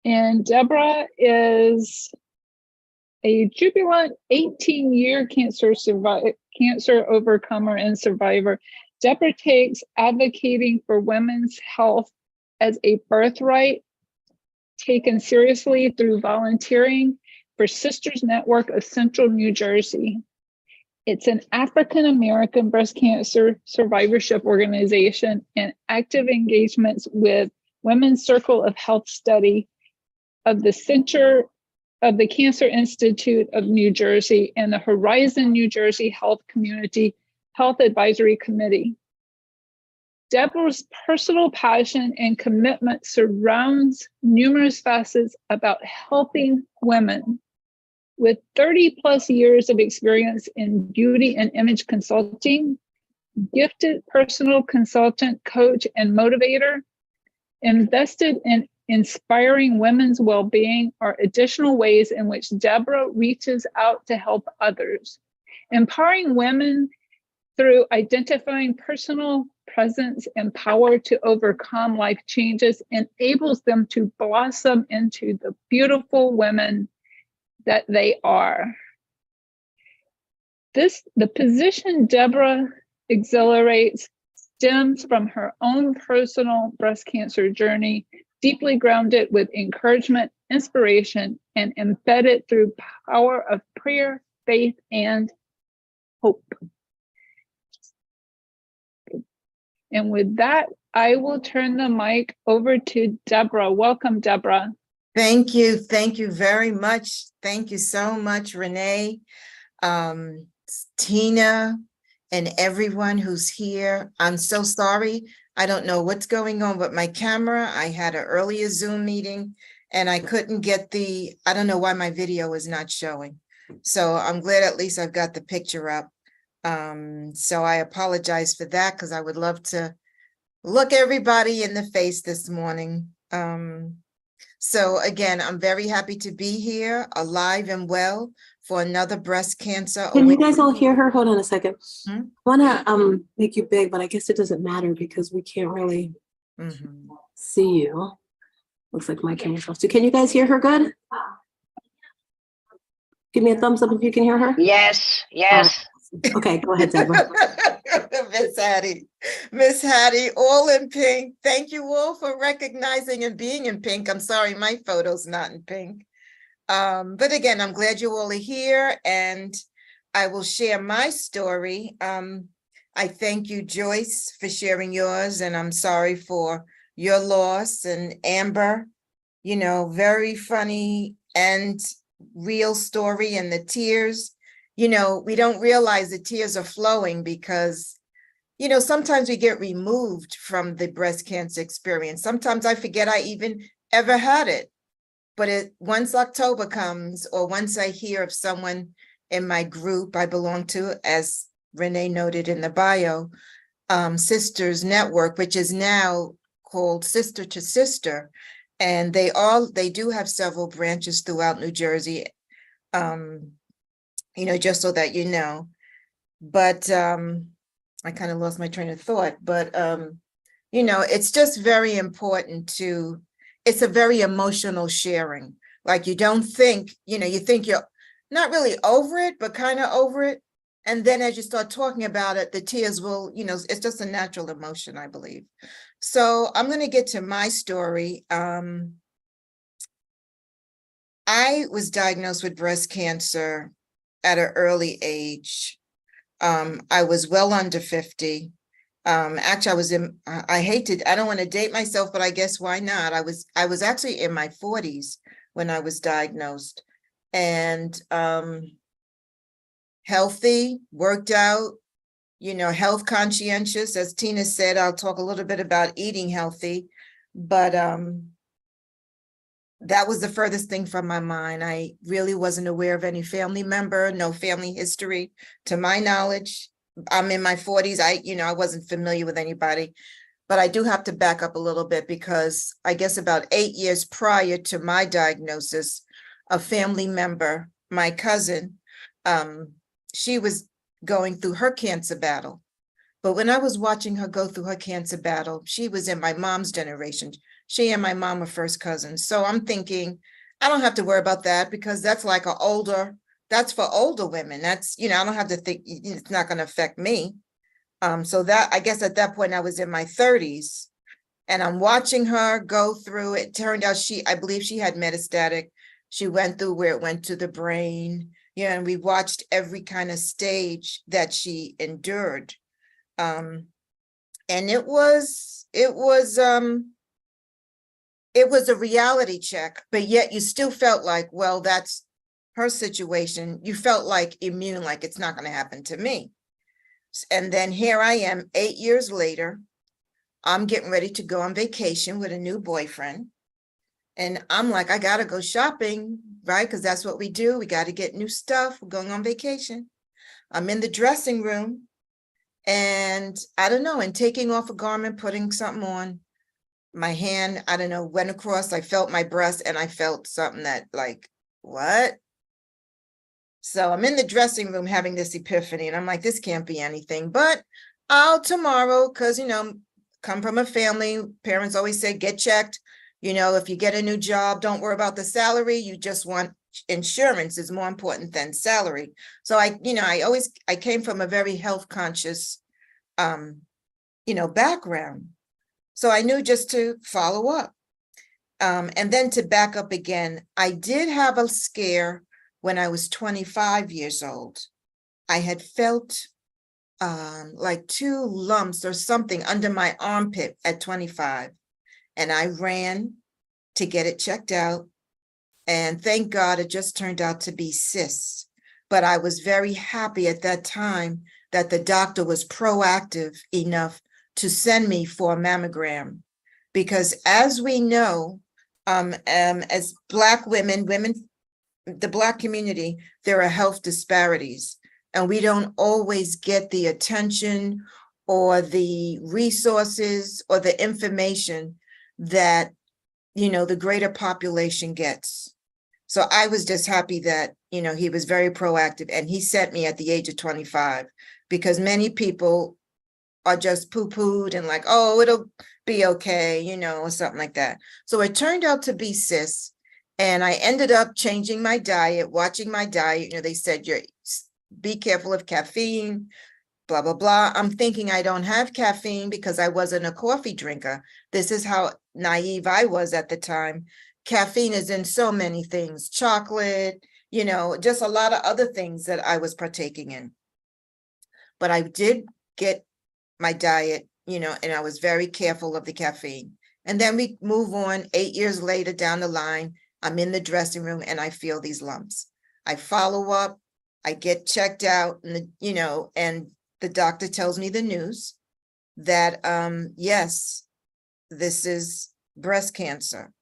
And Deborah is a jubilant 18-year cancer overcomer and survivor. Deborah takes advocating for women's health as a birthright, taken seriously through volunteering for Sisters Network of Central New Jersey. It's an African-American breast cancer survivorship organization and active engagements with Women's Circle of Health Study of the Center of the Cancer Institute of New Jersey and the Horizon New Jersey Health Community Health Advisory Committee. Deborah's personal passion and commitment surrounds numerous facets about helping women. With 30 plus years of experience in beauty and image consulting, gifted personal consultant, coach, and motivator, invested in inspiring women's well-being are additional ways in which Deborah reaches out to help others. Empowering women through identifying personal presence and power to overcome life changes enables them to blossom into the beautiful women that they are. The position Deborah exhilarates stems from her own personal breast cancer journey, deeply grounded with encouragement, inspiration, and embedded through power of prayer, faith, and hope. And with that, I will turn the mic over to Deborah. Welcome, Deborah. Thank you. Thank you very much. Thank you so much, Renee, Tina, and everyone who's here. I'm so sorry. I don't know what's going on with my camera. I had an earlier Zoom meeting and I couldn't get I don't know why my video is not showing. So I'm glad at least I've got the picture up. So I apologize for that because I would love to look everybody in the face this morning. So again, I'm very happy to be here, alive and well, for another breast cancer. Can you guys all hear her? Hold on a second. Hmm? I want to make you big, but I guess it doesn't matter because we can't really see you. Looks like my camera's off too. Can you guys hear her good? Give me a thumbs up if you can hear her. Yes. Okay, go ahead, Deborah. Miss Hattie, all in pink. Thank you all for recognizing and being in pink. I'm sorry, my photo's not in pink. But again, I'm glad you all are here and I will share my story. I thank you, Joyce, for sharing yours, and I'm sorry for your loss. And Amber, you know, very funny and real story, and the tears. You know, we don't realize the tears are flowing because, you know, sometimes we get removed from the breast cancer experience. Sometimes I forget I even ever had it. But once October comes, or once I hear of someone in my group I belong to, as Renee noted in the bio, Sisters Network, which is now called Sister to Sister. And they do have several branches throughout New Jersey, just so that you know. But I kind of lost my train of thought, but it's just very important it's a very emotional sharing. Like you don't think, you think you're not really over it, but kind of over it. And then as you start talking about it, the tears will, it's just a natural emotion, I believe. So I'm going to get to my story. I was diagnosed with breast cancer at an early age. I was well under 50. Actually, I don't want to date myself, but I guess why not? I was actually in my 40s when I was diagnosed, and healthy, worked out, health conscientious. As Tina said, I'll talk a little bit about eating healthy, but that was the furthest thing from my mind. I really wasn't aware of any family member, no family history to my knowledge. I'm in my 40s. I wasn't familiar with anybody, but I do have to back up a little bit because I guess about 8 years prior to my diagnosis, a family member, my cousin, she was going through her cancer battle. But when I was watching her go through her cancer battle, she was in my mom's generation. She and my mom are first cousins. So I'm thinking, I don't have to worry about that because that's like that's for older women. That's, I don't have to think it's not going to affect me. So that, I guess at that point I was in my 30s and I'm watching her go through it. Turned out I believe she had metastatic. She went through where it went to the brain. Yeah. And we watched every kind of stage that she endured. And it was a reality check, but yet you still felt like, well, that's her situation. You felt like immune, like it's not going to happen to me. And then here I am 8 years later, I'm getting ready to go on vacation with a new boyfriend. And I'm like, I got to go shopping, right? Because that's what we do. We got to get new stuff. We're going on vacation. I'm in the dressing room and I don't know, and taking off a garment, putting something on, my hand, I don't know, went across, I felt my breast and I felt something that like, what? So I'm in the dressing room having this epiphany and I'm like, this can't be anything, but I'll tomorrow, because, come from a family, parents always say, get checked. If you get a new job, don't worry about the salary. You just want insurance is more important than salary. So I came from a very health conscious, background. So I knew just to follow up. And then to back up again, I did have a scare when I was 25 years old. I had felt like 2 lumps or something under my armpit at 25. And I ran to get it checked out. And thank God it just turned out to be cysts. But I was very happy at that time that the doctor was proactive enough to send me for a mammogram, because as we know, as Black women, the Black community, there are health disparities, and we don't always get the attention or the resources or the information that, the greater population gets. So I was just happy that, he was very proactive and he sent me at the age of 25, because many people are just poo-pooed and like, oh, it'll be okay, or something like that. So it turned out to be cysts. And I ended up changing my diet, watching my diet. They said, be careful of caffeine, blah, blah, blah. I'm thinking I don't have caffeine because I wasn't a coffee drinker. This is how naive I was at the time. Caffeine is in so many things, chocolate, just a lot of other things that I was partaking in. But I did get my diet, and I was very careful of the caffeine. And then we move on 8 years later down the line, I'm in the dressing room and I feel these lumps. I follow up, I get checked out, and and the doctor tells me the news that, yes, this is breast cancer.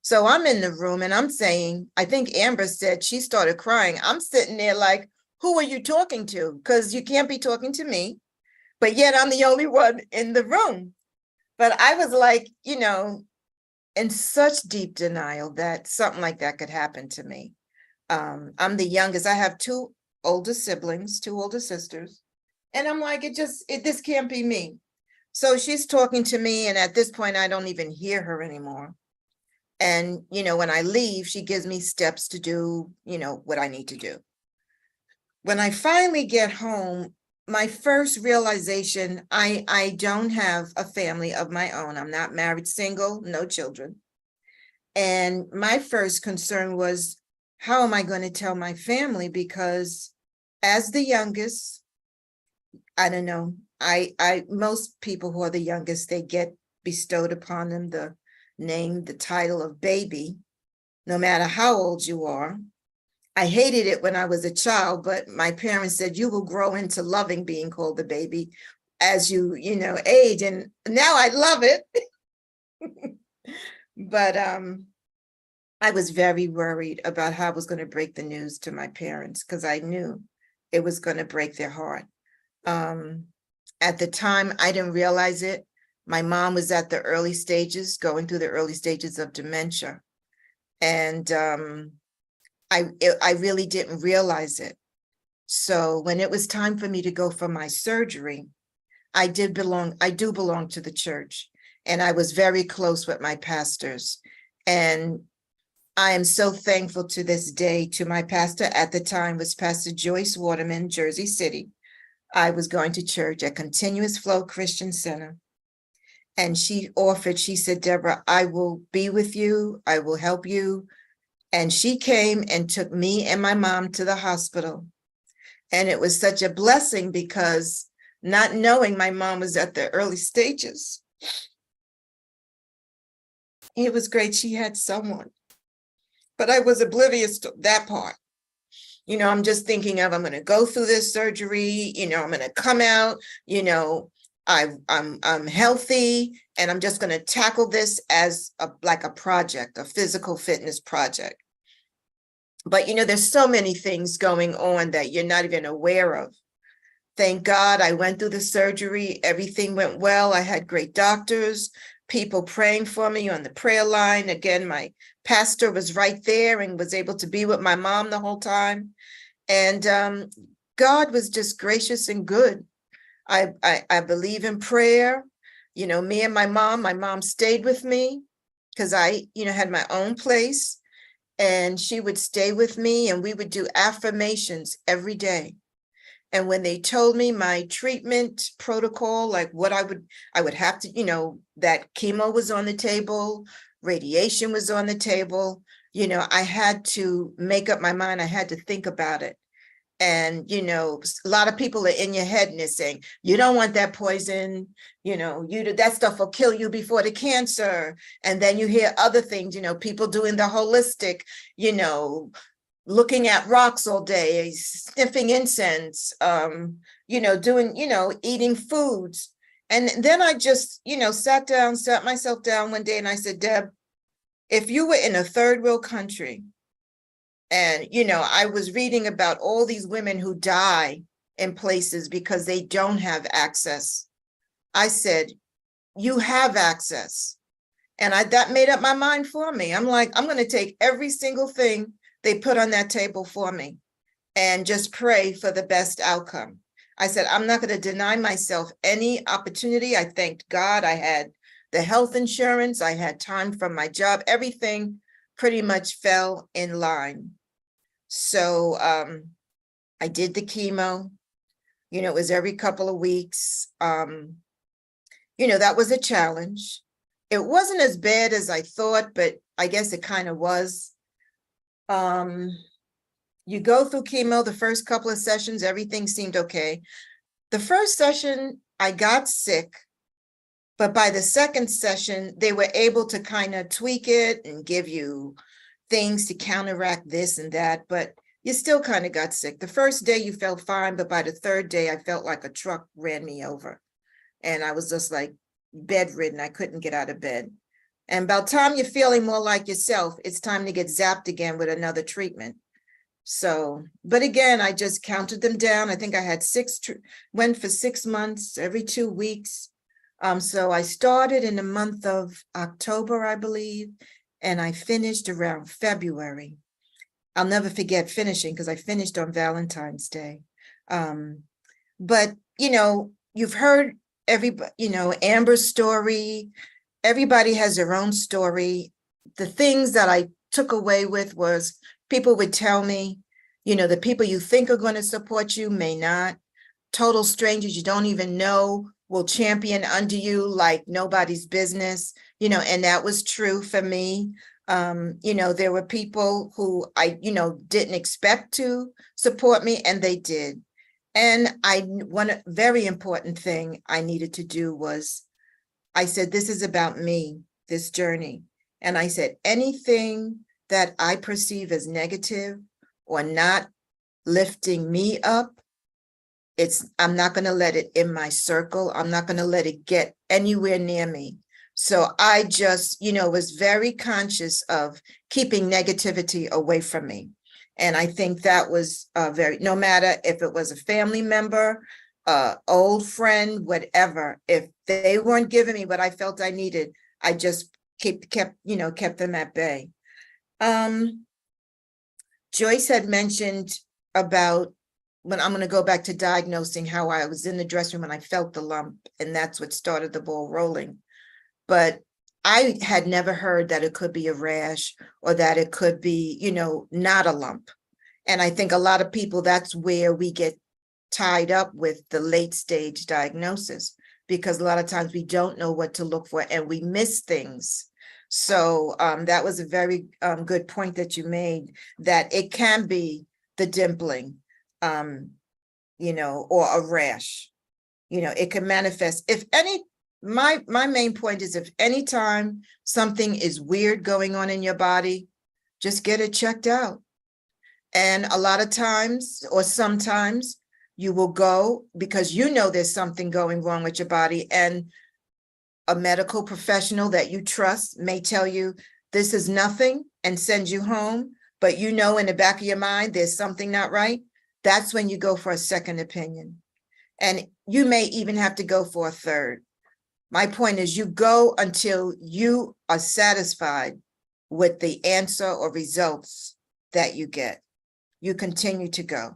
So I'm in the room and I'm saying, I think Amber said she started crying. I'm sitting there like, who are you talking to? Because you can't be talking to me, but yet I'm the only one in the room. But I was like, in such deep denial that something like that could happen to me. I'm the youngest. I have two older siblings, two older sisters. And I'm like, this can't be me. So she's talking to me. And at this point, I don't even hear her anymore. And, when I leave, she gives me steps to do, what I need to do. When I finally get home, my first realization, I don't have a family of my own. I'm not married, single, no children. And my first concern was, how am I going to tell my family? Because as the youngest, I don't know, most people who are the youngest, they get bestowed upon them the name, the title of baby, no matter how old you are. I hated it when I was a child, but my parents said, you will grow into loving being called the baby as you age. And now I love it. But I was very worried about how I was going to break the news to my parents, because I knew it was going to break their heart. At the time, I didn't realize it. My mom was at the early stages, going through the early stages of dementia. And I really didn't realize it. So when it was time for me to go for my surgery, I do belong to the church, and I was very close with my pastors. And I am so thankful to this day to my pastor at the time was Pastor Joyce Waterman, Jersey City. I was going to church at Continuous Flow Christian Center. And she said, Deborah, I will be with you. I will help you. And she came and took me and my mom to the hospital. And it was such a blessing, because not knowing my mom was at the early stages, it was great she had someone. But I was oblivious to that part. I'm just thinking of, I'm going to go through this surgery, I'm going to come out, I'm healthy, and I'm just going to tackle this as like a project, a physical fitness project. But, there's so many things going on that you're not even aware of. Thank God I went through the surgery. Everything went well. I had great doctors, people praying for me on the prayer line. Again, my pastor was right there and was able to be with my mom the whole time. And God was just gracious and good. I believe in prayer. Me and my mom stayed with me, because I, had my own place, and she would stay with me, and we would do affirmations every day. And when they told me my treatment protocol, like what I would have to, that chemo was on the table, radiation was on the table, I had to make up my mind. I had to think about it. And, a lot of people are in your head and they're saying, you don't want that poison, that stuff will kill you before the cancer. And then you hear other things, people doing the holistic, looking at rocks all day, sniffing incense, doing, eating foods. And then I just, sat myself down one day and I said, Deb, if you were in a third world country, and, I was reading about all these women who die in places because they don't have access. I said, you have access. And that made up my mind for me. I'm like, I'm going to take every single thing they put on that table for me and just pray for the best outcome. I said, I'm not going to deny myself any opportunity. I thanked God. I had the health insurance. I had time from my job. Everything pretty much fell in line. So I did the chemo, it was every couple of weeks. That was a challenge. It wasn't as bad as I thought, but I guess it kind of was. You go through chemo, the first couple of sessions, everything seemed okay. The first session, I got sick, but by the second session, they were able to kind of tweak it and give you things to counteract this and that, but you still kind of got sick. The first day you felt fine, but by the third day, I felt like a truck ran me over. And I was just like bedridden. I couldn't get out of bed. And about time you're feeling more like yourself, it's time to get zapped again with another treatment. So, but again, I just counted them down. I think I had went for 6 months, every 2 weeks. So I started in the month of October, I believe, and I finished around February. I'll never forget finishing because I finished on Valentine's Day. But, you've heard everybody, Amber's story. Everybody has their own story. The things that I took away with was people would tell me, the people you think are going to support you may not. Total strangers you don't even know will champion under you like nobody's business, and that was true for me. There were people who I, didn't expect to support me, and they did. And one very important thing I needed to do was, I said, this is about me, this journey. And I said, anything that I perceive as negative or not lifting me up, I'm not going to let it in my circle. I'm not going to let it get anywhere near me. So I just, was very conscious of keeping negativity away from me. And I think that was no matter if it was a family member, old friend, whatever, if they weren't giving me what I felt I needed, I just kept them at bay. Joyce had mentioned about when I'm going to go back to diagnosing how I was in the dressing room and I felt the lump, and that's what started the ball rolling. But I had never heard that it could be a rash or that it could be, not a lump. And I think a lot of people, that's where we get tied up with the late stage diagnosis, because a lot of times we don't know what to look for and we miss things. So that was a very good point that you made, that it can be the dimpling, or a rash. It can manifest. If any, my main point is, if anytime something is weird going on in your body, just get it checked out. And a lot of times, or sometimes, you will go because there's something going wrong with your body, and a medical professional that you trust may tell you this is nothing and send you home, but in the back of your mind, there's something not right. That's when you go for a second opinion. And you may even have to go for a third. My point is, you go until you are satisfied with the answer or results that you get. You continue to go.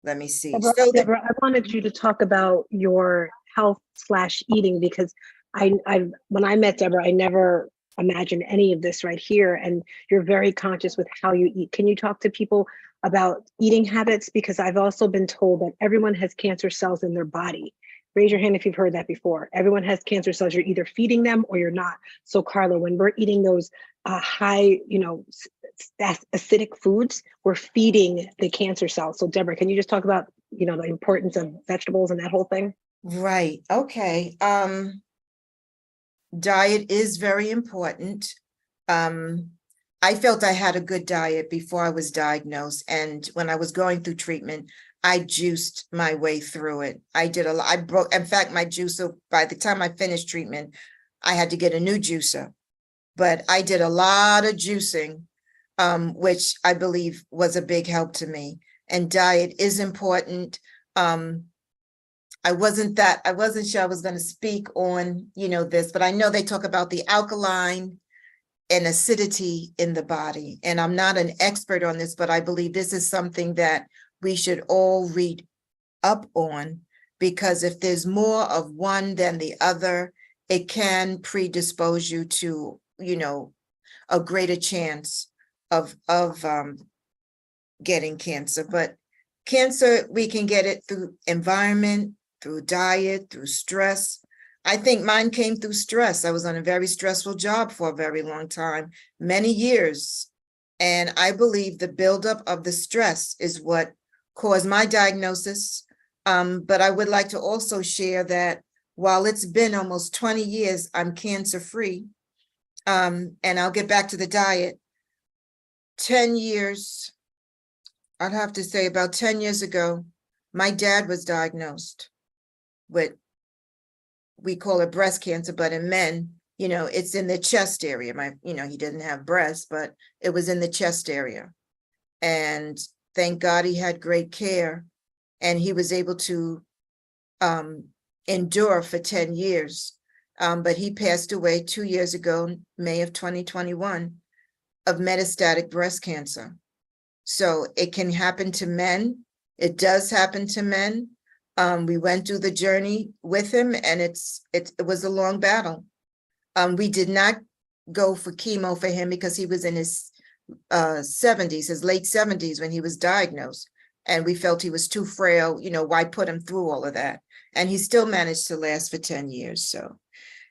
Let me see. Deborah, I wanted you to talk about your health/eating, because when I met Deborah, I never imagined any of this right here. And you're very conscious with how you eat. Can you talk to people about eating habits? Because I've also been told that everyone has cancer cells in their body. Raise your hand if you've heard that before. Everyone has cancer cells. You're either feeding them or you're not. So Carla, when we're eating those high, acidic foods, we're feeding the cancer cells. So Deborah, can you just talk about, the importance of vegetables and that whole thing? Right. Okay. Diet is very important. I felt I had a good diet before I was diagnosed. And when I was going through treatment, I juiced my way through it. I did a lot. In fact, my juicer, by the time I finished treatment, I had to get a new juicer. But I did a lot of juicing, which I believe was a big help to me. And diet is important. I wasn't sure I was going to speak on, this, but I know they talk about the alkaline and acidity in the body. And I'm not an expert on this, but I believe this is something that we should all read up on, because if there's more of one than the other, it can predispose you to, a greater chance of getting cancer. But cancer, we can get it through environment, through diet, through stress. I think mine came through stress. I was on a very stressful job for a very long time, many years. And I believe the buildup of the stress is what caused my diagnosis. But I would like to also share that while it's been almost 20 years, I'm cancer-free. And I'll get back to the diet. 10 years, I'd have to say about 10 years ago, my dad was diagnosed with we call it breast cancer, but in men, it's in the chest area. He didn't have breasts, but it was in the chest area. And thank God he had great care, and he was able to endure for 10 years. But he passed away 2 years ago, May of 2021, of metastatic breast cancer. So it can happen to men. It does happen to men. We went through the journey with him, and it was a long battle. We did not go for chemo for him because he was in his 70s, his late 70s when he was diagnosed. And we felt he was too frail, why put him through all of that? And he still managed to last for 10 years. So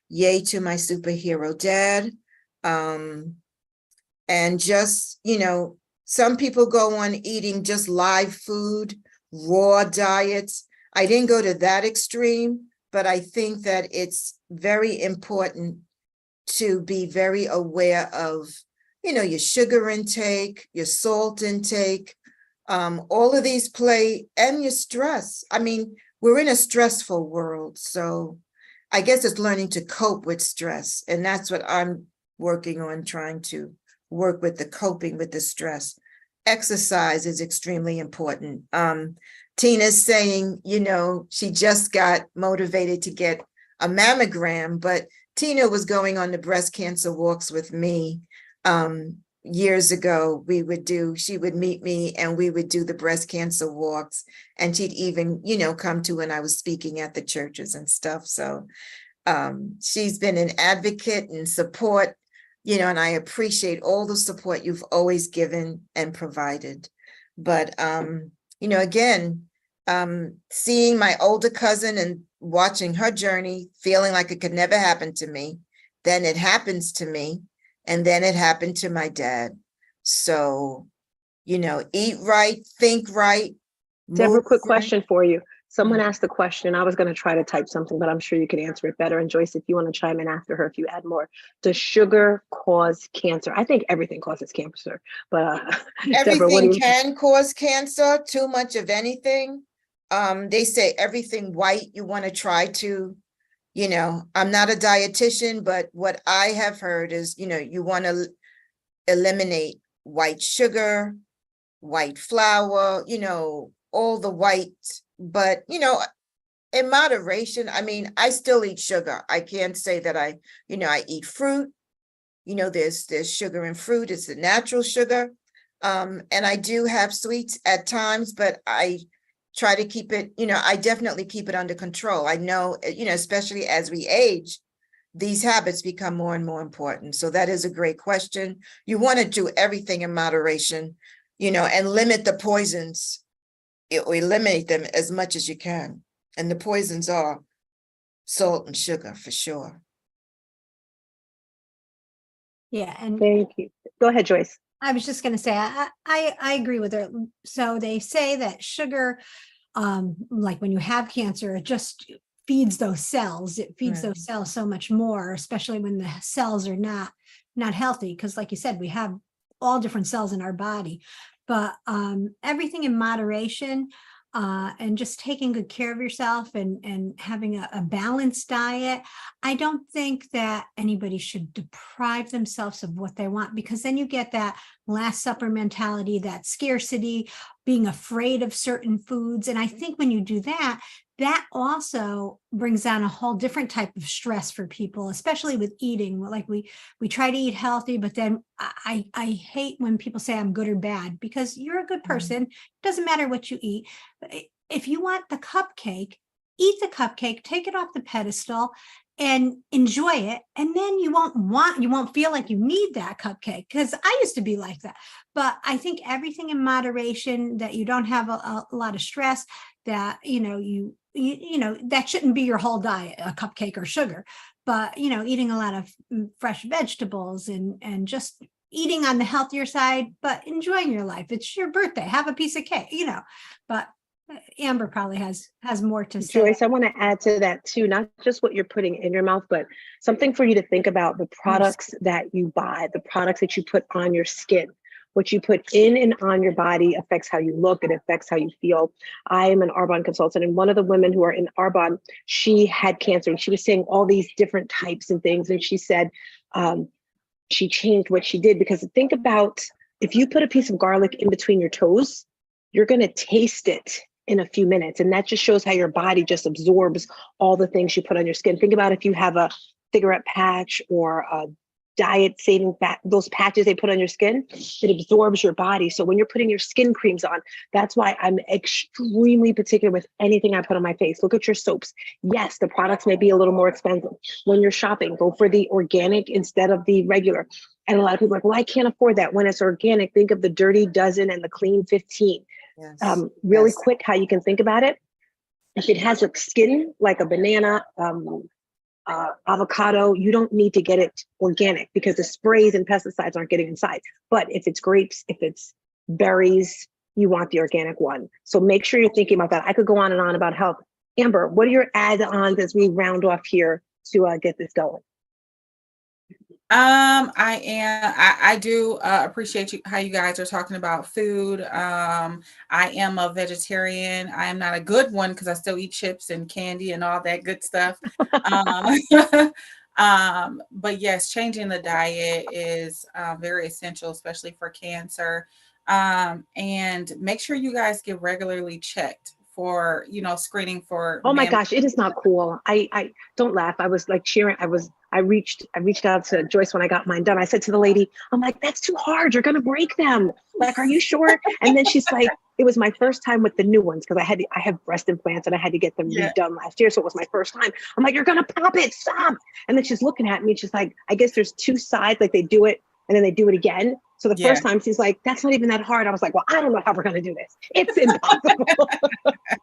yay to my superhero dad. And just, some people go on eating just live food, raw diets. I didn't go to that extreme, but I think that it's very important to be very aware of, your sugar intake, your salt intake, all of these play, and your stress. I mean, we're in a stressful world. So I guess it's learning to cope with stress. And that's what I'm working on, trying to work with the coping with the stress. Exercise is extremely important. Tina's saying, she just got motivated to get a mammogram, but Tina was going on the breast cancer walks with me years ago. She would meet me and we would do the breast cancer walks, and she'd even, come to when I was speaking at the churches and stuff. So she's been an advocate and support, and I appreciate all the support you've always given and provided. But, again, seeing my older cousin and watching her journey, feeling like it could never happen to me, then it happens to me, and then it happened to my dad. So, eat right, think right. Deborah, quick move right. question for you. Someone asked the question. I was going to try to type something, but I'm sure you can answer it better. And Joyce, if you want to chime in after her, if you add more. Does sugar cause cancer? I think everything causes cancer, but Deborah, what do Everything you? can cause cancer, too much of anything. They say everything white you want to try to, I'm not a dietitian, but what I have heard is, you want to eliminate white sugar, white flour, all the white, but, in moderation. I mean, I still eat sugar. I can't say that I eat fruit. There's sugar in fruit. It's the natural sugar. And I do have sweets at times, but I try to keep it, I definitely keep it under control. I know, especially as we age, these habits become more and more important. So that is a great question. You want to do everything in moderation, and limit the poisons, or eliminate them as much as you can. And the poisons are salt and sugar for sure. Yeah, and Thank you. Go ahead, Joyce. I was just going to say, I agree with her. So they say that sugar, like when you have cancer, it just feeds those cells. It feeds Right. those cells so much more, especially when the cells are not healthy. Because like you said, we have all different cells in our body, but everything in moderation, and just taking good care of yourself and having a balanced diet. I don't think that anybody should deprive themselves of what they want, because then you get that Last Supper mentality, that scarcity, being afraid of certain foods. And I think when you do that, that also brings on a whole different type of stress for people, especially with eating. Like we try to eat healthy, but then I hate when people say I'm good or bad, because you're a good person. It doesn't matter what you eat. If you want the cupcake, eat the cupcake, take it off the pedestal and enjoy it. And then you won't feel like you need that cupcake, because I used to be like that. But I think everything in moderation, that you don't have a lot of stress, that, you that shouldn't be your whole diet, a cupcake or sugar, but, eating a lot of fresh vegetables and just eating on the healthier side, but enjoying your life. It's your birthday, have a piece of cake, but Amber probably has more to say. Joyce, I want to add to that too, not just what you're putting in your mouth, but something for you to think about: the products that you buy, the products that you put on your skin. What you put in and on your body affects how you look, it affects how you feel. I am an Arbonne consultant, and one of the women who are in Arbonne, she had cancer, and she was saying all these different types and things. And she said she changed what she did, because think about, if you put a piece of garlic in between your toes, you're going to taste it in a few minutes. And that just shows how your body just absorbs all the things you put on your skin. Think about if you have a cigarette patch or a diet saving fat, those patches they put on your skin, it absorbs your body. So when you're putting your skin creams on, that's why I'm extremely particular with anything I put on my face. Look at your soaps. Yes, the products may be a little more expensive. When you're shopping, go for the organic instead of the regular. And a lot of people are like, well, I can't afford that. When it's organic, think of the Dirty Dozen and the Clean 15. Yes. Really Yes. quick, how you can think about it. If it has a skin like a banana, avocado, you don't need to get it organic, because the sprays and pesticides aren't getting inside. But if it's grapes, if it's berries, you want the organic one. So make sure you're thinking about that. I could go on and on about health. Amber, what are your add-ons as we round off here to get this going? I do appreciate how you guys are talking about food. I am a vegetarian. I am not a good one because I still eat chips and candy and all that good stuff. But yes, changing the diet is very essential, especially for cancer. And make sure you guys get regularly checked for, screening for. Oh my gosh, it is not cool. I don't laugh. I was like cheering. I reached out to Joyce when I got mine done. I said to the lady, I'm like, that's too hard. You're going to break them. Like, are you sure? And then she's like, it was my first time with the new ones, because I have breast implants and I had to get them redone last year. So it was my first time. I'm like, you're going to pop it. Stop. And then she's looking at me. She's like, I guess there's two sides. Like they do it and then they do it again. So the first time she's like, that's not even that hard. I was like, well, I don't know how we're going to do this. It's impossible.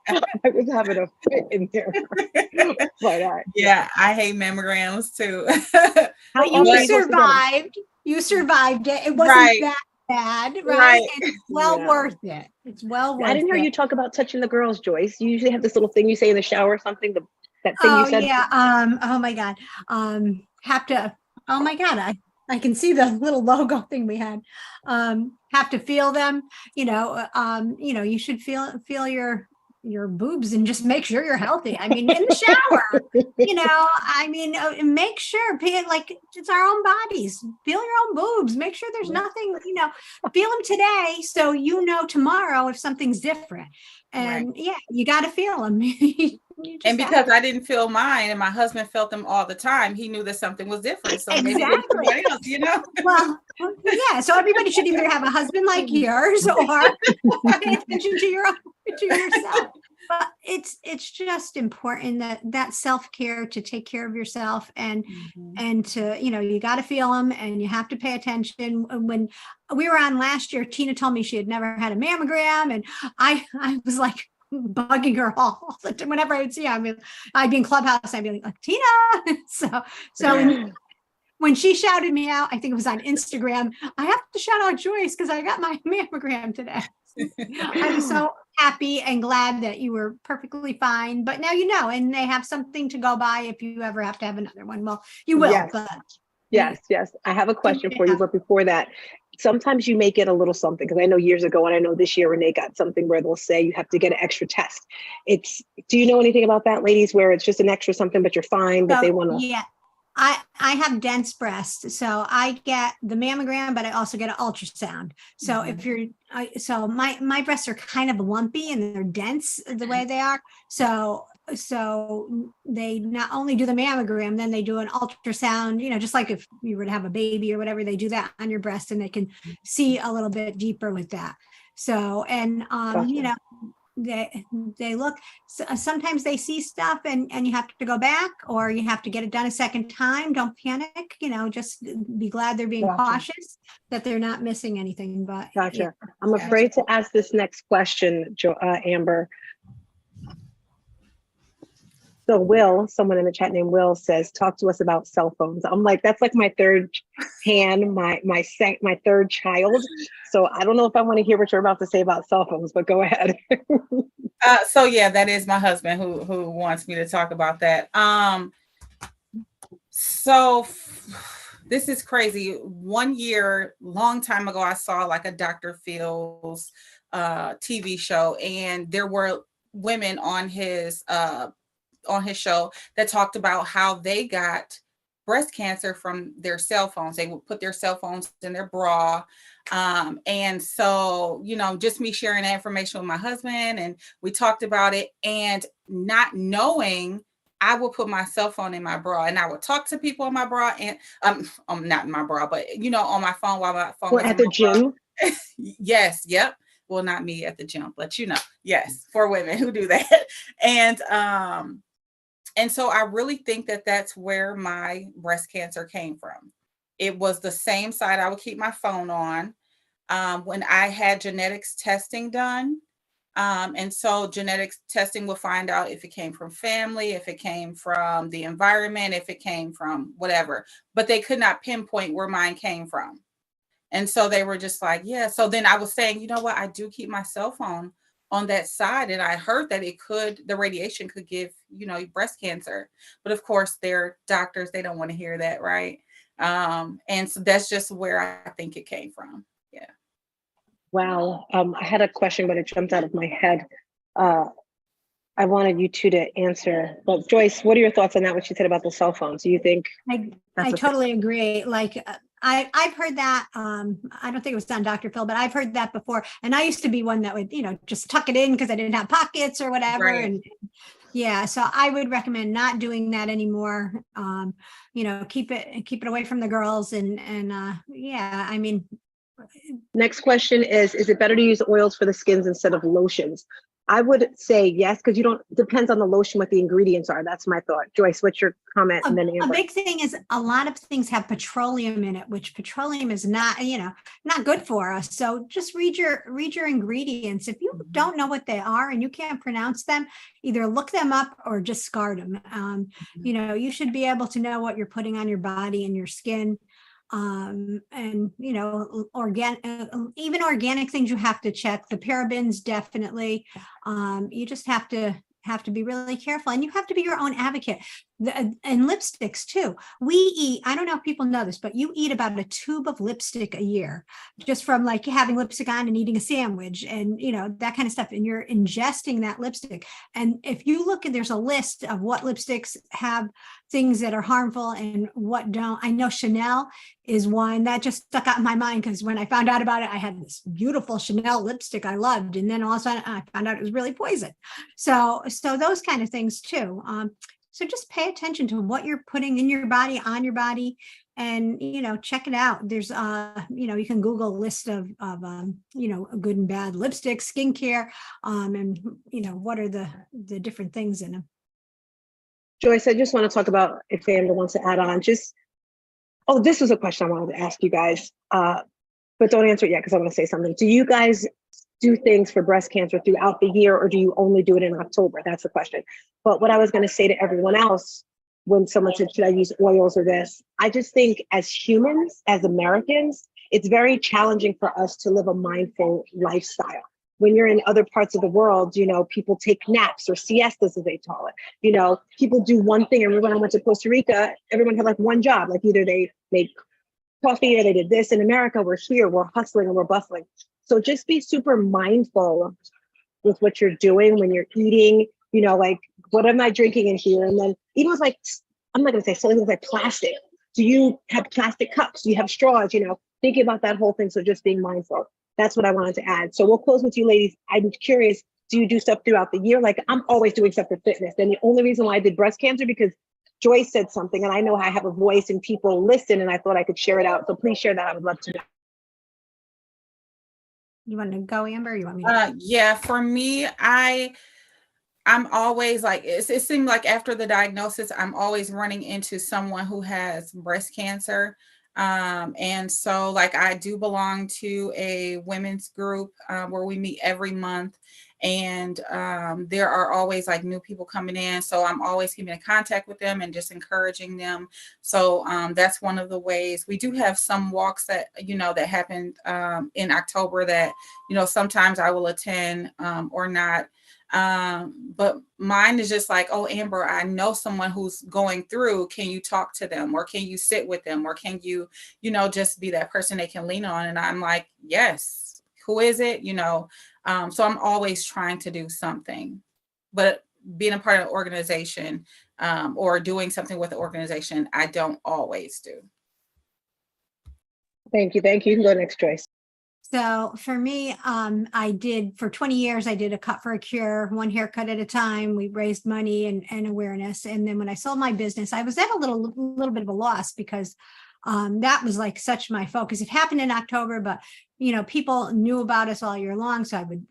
I was having a fit in there. But yeah, I hate mammograms too. But you survived. You survived it. It wasn't that bad, right? It's well worth it. It's well worth it. I didn't hear you talk about touching the girls, Joyce. You usually have this little thing you say in the shower or something. That thing you said. Yeah. Oh my God. Have to. Oh my God. I can see the little logo thing we had. Have to feel them. You should feel your boobs and just make sure you're healthy. I mean, in the shower, make sure, like it's our own bodies, feel your own boobs, make sure there's nothing, feel them today. So, tomorrow if something's different, and you got to feel them. And because I didn't feel mine and my husband felt them all the time, he knew that something was different. So maybe somebody else, Well, yeah. So everybody should either have a husband like yours or pay attention to yourself. But it's just important that self-care, to take care of yourself and to, you got to feel them and you have to pay attention. When we were on last year, Tina told me she had never had a mammogram, and I was like bugging her all the time. Whenever I would see her, I'd be in Clubhouse, I'd be like, Tina. So when she shouted me out, I think it was on Instagram, I have to shout out Joyce because I got my mammogram today. I'm so happy and glad that you were perfectly fine. But now and they have something to go by if you ever have to have another one. Well, you will. Yes. But yes. I have a question for you, but before that, sometimes you may get a little something, because I know years ago, and I know this year Renee got something where they'll say you have to get an extra test. Do you know anything about that, ladies, where it's just an extra something, but you're fine, but they want to? Yeah. I have dense breasts, so I get the mammogram, but I also get an ultrasound. So if you're, my breasts are kind of lumpy and they're dense the way they are. So they not only do the mammogram, then they do an ultrasound, just like if you were to have a baby or whatever, they do that on your breast and they can see a little bit deeper with that. So, and, Gotcha. they look, sometimes they see stuff and you have to go back, or you have to get it done a second time. Don't panic, just be glad they're being cautious, that they're not missing anything. But Gotcha. I'm afraid to ask this next question, Amber. So Will, someone in the chat named Will, says, talk to us about cell phones. I'm like, that's like my third my third child. So I don't know if I want to hear what you're about to say about cell phones, but go ahead. So yeah, that is my husband who wants me to talk about that. So this is crazy. 1 year, long time ago, I saw like a Dr. Phil's TV show, and there were women on his show that talked about how they got breast cancer from their cell phones. They would put their cell phones in their bra. And so, just me sharing that information with my husband, and we talked about it, and not knowing, I would put my cell phone in my bra, and I would talk to people in my bra, and not in my bra, but on my phone while my phone was at the gym. Yes. Yep. Well, not me at the gym, but yes, for women who do that. And so I really think that that's where my breast cancer came from. It was the same side I would keep my phone on when I had genetics testing done. And so genetics testing will find out if it came from family, if it came from the environment, if it came from whatever, but they could not pinpoint where mine came from. And so they were just like, yeah. So then I was saying, you know what, I do keep my cell phone on that side. And I heard that the radiation could give, breast cancer. But of course, they're doctors. They don't want to hear that. Right. And so that's just where I think it came from. Yeah. Wow. I had a question, but it jumped out of my head. I wanted you two to answer, but Joyce, what are your thoughts on that? What she said about the cell phones? Do you think? I totally agree. Like I've heard that. I don't think it was on Dr. Phil, but I've heard that before. And I used to be one that would, just tuck it in because I didn't have pockets or whatever. Right. And yeah, so I would recommend not doing that anymore. Keep it away from the girls. And yeah, I mean. Next question is it better to use oils for the skins instead of lotions? I would say yes, because depends on the lotion what the ingredients are. That's my thought. Joyce, what's your comment? And then Amber. A big thing is a lot of things have petroleum in it, which petroleum is not, not good for us. So just read your ingredients. If you don't know what they are and you can't pronounce them, either look them up or discard them. You should be able to know what you're putting on your body and your skin. And even organic things you have to check. The parabens, definitely. You just have to be really careful, and you have to be your own advocate. And lipsticks too. We eat, I don't know if people know this, but you eat about a tube of lipstick a year, just from like having lipstick on and eating a sandwich and that kind of stuff. And you're ingesting that lipstick. And if you look there's a list of what lipsticks have things that are harmful and what don't. I know Chanel is one that just stuck out in my mind because when I found out about it, I had this beautiful Chanel lipstick I loved. And then all of a sudden I found out it was really poison. So those kind of things too. So just pay attention to what you're putting in your body, on your body, and, check it out. There's, you can Google a list of good and bad lipstick, skincare, and, what are the different things in them. Joyce, I just want to talk about, if Amber wants to add on, this was a question I wanted to ask you guys, but don't answer it yet because I want to say something. Do you guys do things for breast cancer throughout the year, or do you only do it in October? That's the question. But what I was going to say to everyone else, when someone said, should I use oils or this? I just think as humans, as Americans, it's very challenging for us to live a mindful lifestyle. When you're in other parts of the world, people take naps or siestas, as they call it. People do one thing. I remember when I went to Costa Rica, everyone had like one job. Like either they made coffee or they did this. In America, we're here, we're hustling and we're bustling. So just be super mindful with what you're doing when you're eating, like, what am I drinking in here? And then even with like, I'm not going to say something like plastic. Do you have plastic cups? Do you have straws? Thinking about that whole thing. So just being mindful. That's what I wanted to add. So we'll close with you ladies. I'm curious, do you do stuff throughout the year? Like I'm always doing stuff for fitness. And the only reason why I did breast cancer, because Joyce said something and I know I have a voice and people listen and I thought I could share it out. So please share that. I would love to know. You want to go, Amber? You want me yeah, for me, I'm always like, it seemed like after the diagnosis, I'm always running into someone who has breast cancer. And so like I do belong to a women's group where we meet every month. And there are always like new people coming in. So I'm always keeping in contact with them and just encouraging them. So that's one of the ways. We do have some walks that, that happened in October that, sometimes I will attend or not. But mine is just like, oh, Amber, I know someone who's going through. Can you talk to them, or can you sit with them, or can you, just be that person they can lean on? And I'm like, yes. Who is it? So I'm always trying to do something, but being a part of an organization, or doing something with the organization, I don't always do. Thank you. Thank you. You can go next, Joyce. So for me, I did for 20 years, I did a cut for a cure, one haircut at a time. We raised money and awareness. And then when I sold my business, I was at a little bit of a loss because that was like such my focus. It happened in October, but people knew about us all year long. So I would,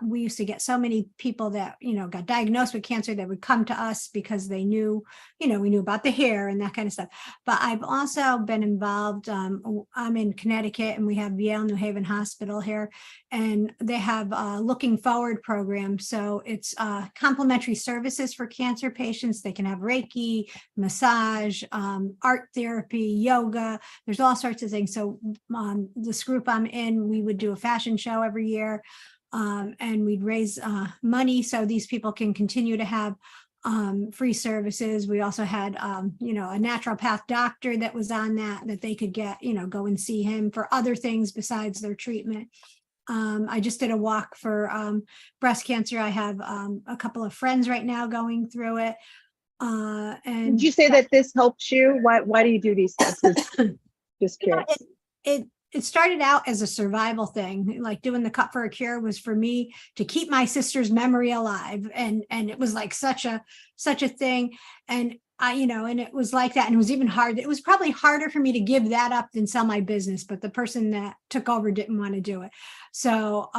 we used to get so many people that, got diagnosed with cancer that would come to us because they knew, we knew about the hair and that kind of stuff. But I've also been involved. I'm in Connecticut and we have Yale New Haven Hospital here, and they have a Looking Forward program. So it's complimentary services for cancer patients. They can have Reiki, massage, art therapy, yoga. There's all sorts of things. So this group I'm in, we would do a fashion show every year, and we'd raise money so these people can continue to have free services. We also had, a naturopath doctor that was on that they could get, go and see him for other things besides their treatment. I just did a walk for breast cancer. I have a couple of friends right now going through it. And did you say that this helps you? Why do you do these things? Just curious. It started out as a survival thing. Like doing the cut for a cure was for me to keep my sister's memory alive. And it was like such a thing. And and it was like that. And it was even hard. It was probably harder for me to give that up than sell my business, but the person that took over didn't want to do it. So,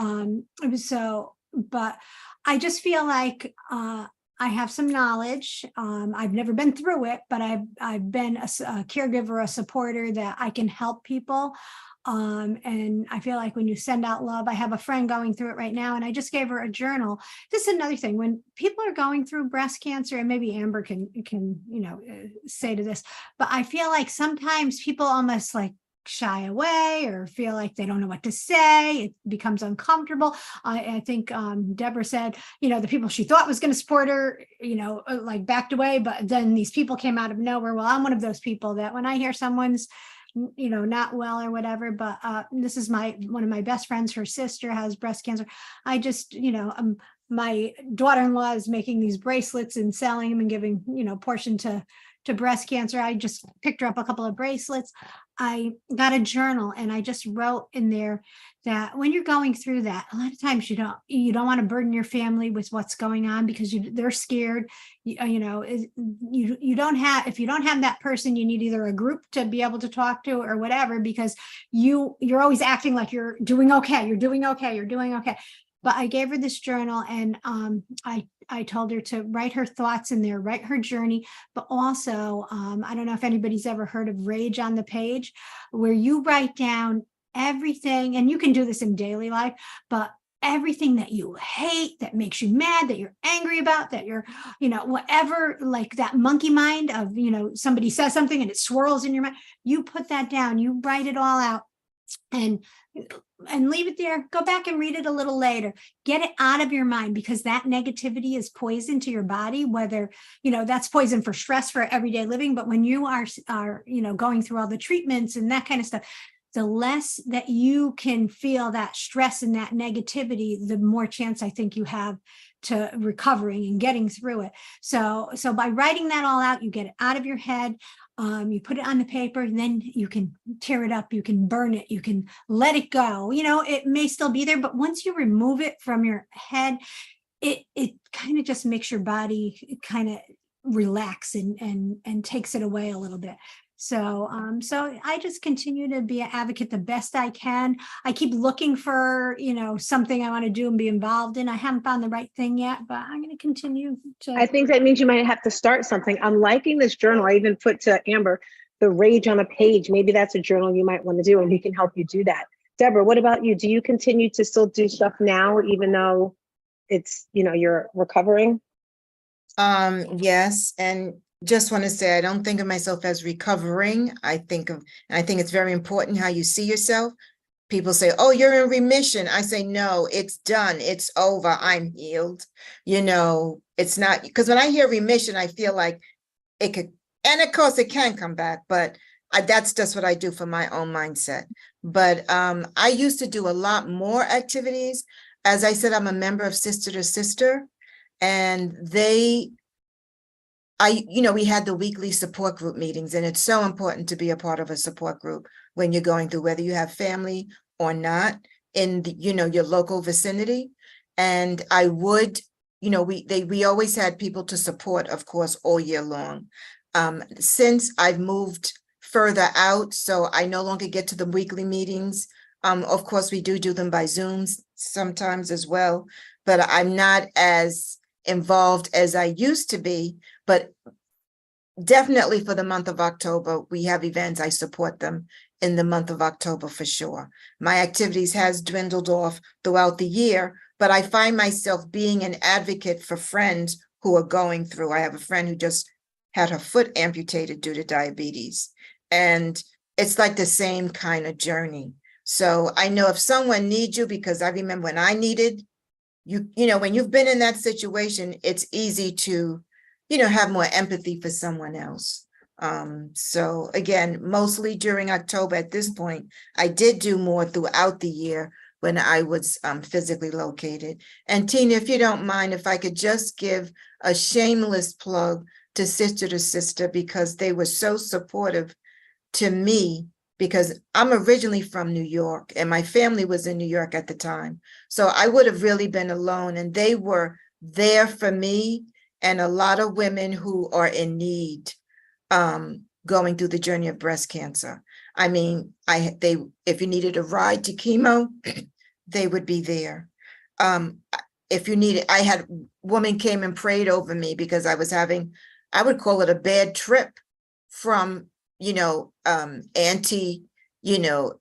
but I just feel like, I have some knowledge. I've never been through it, but I've been a caregiver, a supporter that I can help people. And I feel like when you send out love, I have a friend going through it right now, and I just gave her a journal. This is another thing. When people are going through breast cancer, and maybe Amber can say to this, but I feel like sometimes people almost like shy away or feel like they don't know what to say. It becomes uncomfortable. I think Deborah said, the people she thought was going to support her, like backed away, but then these people came out of nowhere. Well, I'm one of those people that when I hear someone's not well or whatever, but this is one of my best friends, her sister has breast cancer. I just, my daughter-in-law is making these bracelets and selling them and giving, portion to breast cancer. I just picked her up a couple of bracelets. I got a journal and I just wrote in there that when you're going through that, a lot of times you don't want to burden your family with what's going on because they're scared. You don't have, if you don't have that person, you need either a group to be able to talk to or whatever, because you're always acting like you're doing okay. You're doing okay. But I gave her this journal, and I told her to write her thoughts in there, write her journey, but also, I don't know if anybody's ever heard of Rage on the Page, where you write down everything, and you can do this in daily life, but everything that you hate, that makes you mad, that you're angry about, that you're, whatever, like that monkey mind of, somebody says something and it swirls in your mind, you put that down, you write it all out. And leave it there. Go back and read it a little later. Get it out of your mind, because that negativity is poison to your body, whether, that's poison for stress for everyday living. But when you are going through all the treatments and that kind of stuff, the less that you can feel that stress and that negativity, the more chance I think you have to recovering and getting through it. So by writing that all out, you get it out of your head. You put it on the paper, then you can tear it up, you can burn it, you can let it go. It may still be there, but once you remove it from your head, it kind of just makes your body kind of relax and takes it away a little bit. So I just continue to be an advocate the best I can. I keep looking for, something I want to do and be involved in. I haven't found the right thing yet, but I'm going to continue to. I think that means you might have to start something. I'm liking this journal. I even put to Amber, the Rage on a Page. Maybe that's a journal you might want to do, and we can help you do that. Deborah, what about you? Do you continue to still do stuff now, even though it's, you're recovering? Yes. And just want to say, I don't think of myself as recovering. I think it's very important how you see yourself. people say, oh, you're in remission. I say, no, it's done. It's over. I'm healed. You know, it's not, because when I hear remission, I feel like it could, and of course it can come back, but that's just what I do for my own mindset. But I used to do a lot more activities. As I said, I'm a member of Sister to Sister, and we had the weekly support group meetings, and it's so important to be a part of a support group when you're going through, whether you have family or not in the, your local vicinity. And I would, we always had people to support, of course, all year long. Since I've moved further out, so I no longer get to the weekly meetings. Of course, we do them by Zooms sometimes as well, but I'm not as involved as I used to be. But definitely for the month of October, we have events. I support them in the month of October for sure. My activities has dwindled off throughout the year, but I find myself being an advocate for friends who are going through. I have a friend who just had her foot amputated due to diabetes, and it's like the same kind of journey. So I know if someone needs you, because I remember when I needed you, when you've been in that situation, it's easy to, have more empathy for someone else. So again, mostly during October at this point, I did do more throughout the year when I was physically located. And Tina, if you don't mind, if I could just give a shameless plug to Sister, because they were so supportive to me, because I'm originally from New York and my family was in New York at the time. So I would have really been alone, and they were there for me and a lot of women who are in need, going through the journey of breast cancer. I mean, if you needed a ride to chemo, they would be there. If you needed, I had woman came and prayed over me because I was having, I would call it a bad trip from,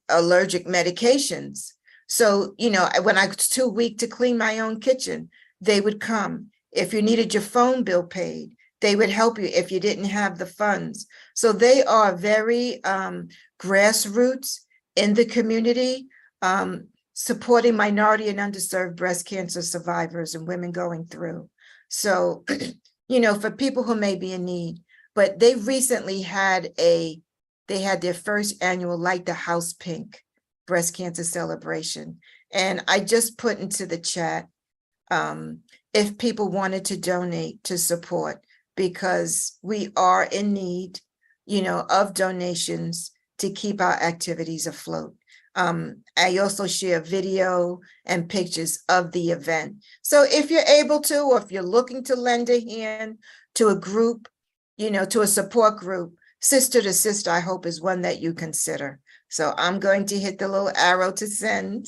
allergic medications. So, when I was too weak to clean my own kitchen, they would come. If you needed your phone bill paid, they would help you if you didn't have the funds. So they are very grassroots in the community, supporting minority and underserved breast cancer survivors and women going through. So, for people who may be in need. But they recently had their first annual Light the House Pink breast cancer celebration. And I just put into the chat, if people wanted to donate to support, because we are in need, of donations to keep our activities afloat. I also share video and pictures of the event. So if you're able to, or if you're looking to lend a hand to a group, to a support group, Sister to Sister, I hope is one that you consider. So I'm going to hit the little arrow to send.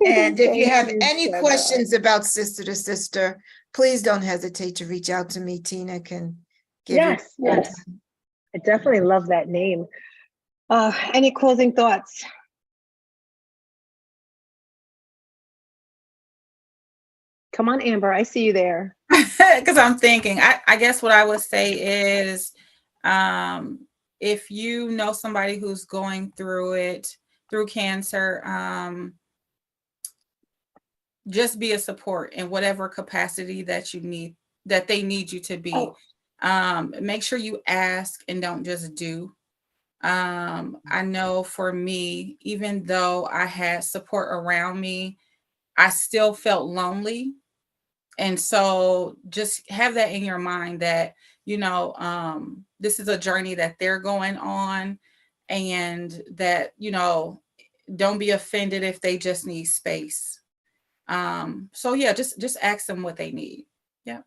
And if you have any questions about Sister to Sister, please don't hesitate to reach out to me. Tina can give you. Yes. I definitely love that name. Any closing thoughts? Come on, Amber, I see you there. Because I'm thinking, I guess what I would say is, if you know somebody who's going through cancer, just be a support in whatever capacity that they need you to be. Make sure you ask and don't just do. I know for me, even though I had support around me, I still felt lonely. And so just have that in your mind that, this is a journey that they're going on, and that, don't be offended if they just need space. So yeah, just ask them what they need. Yeah.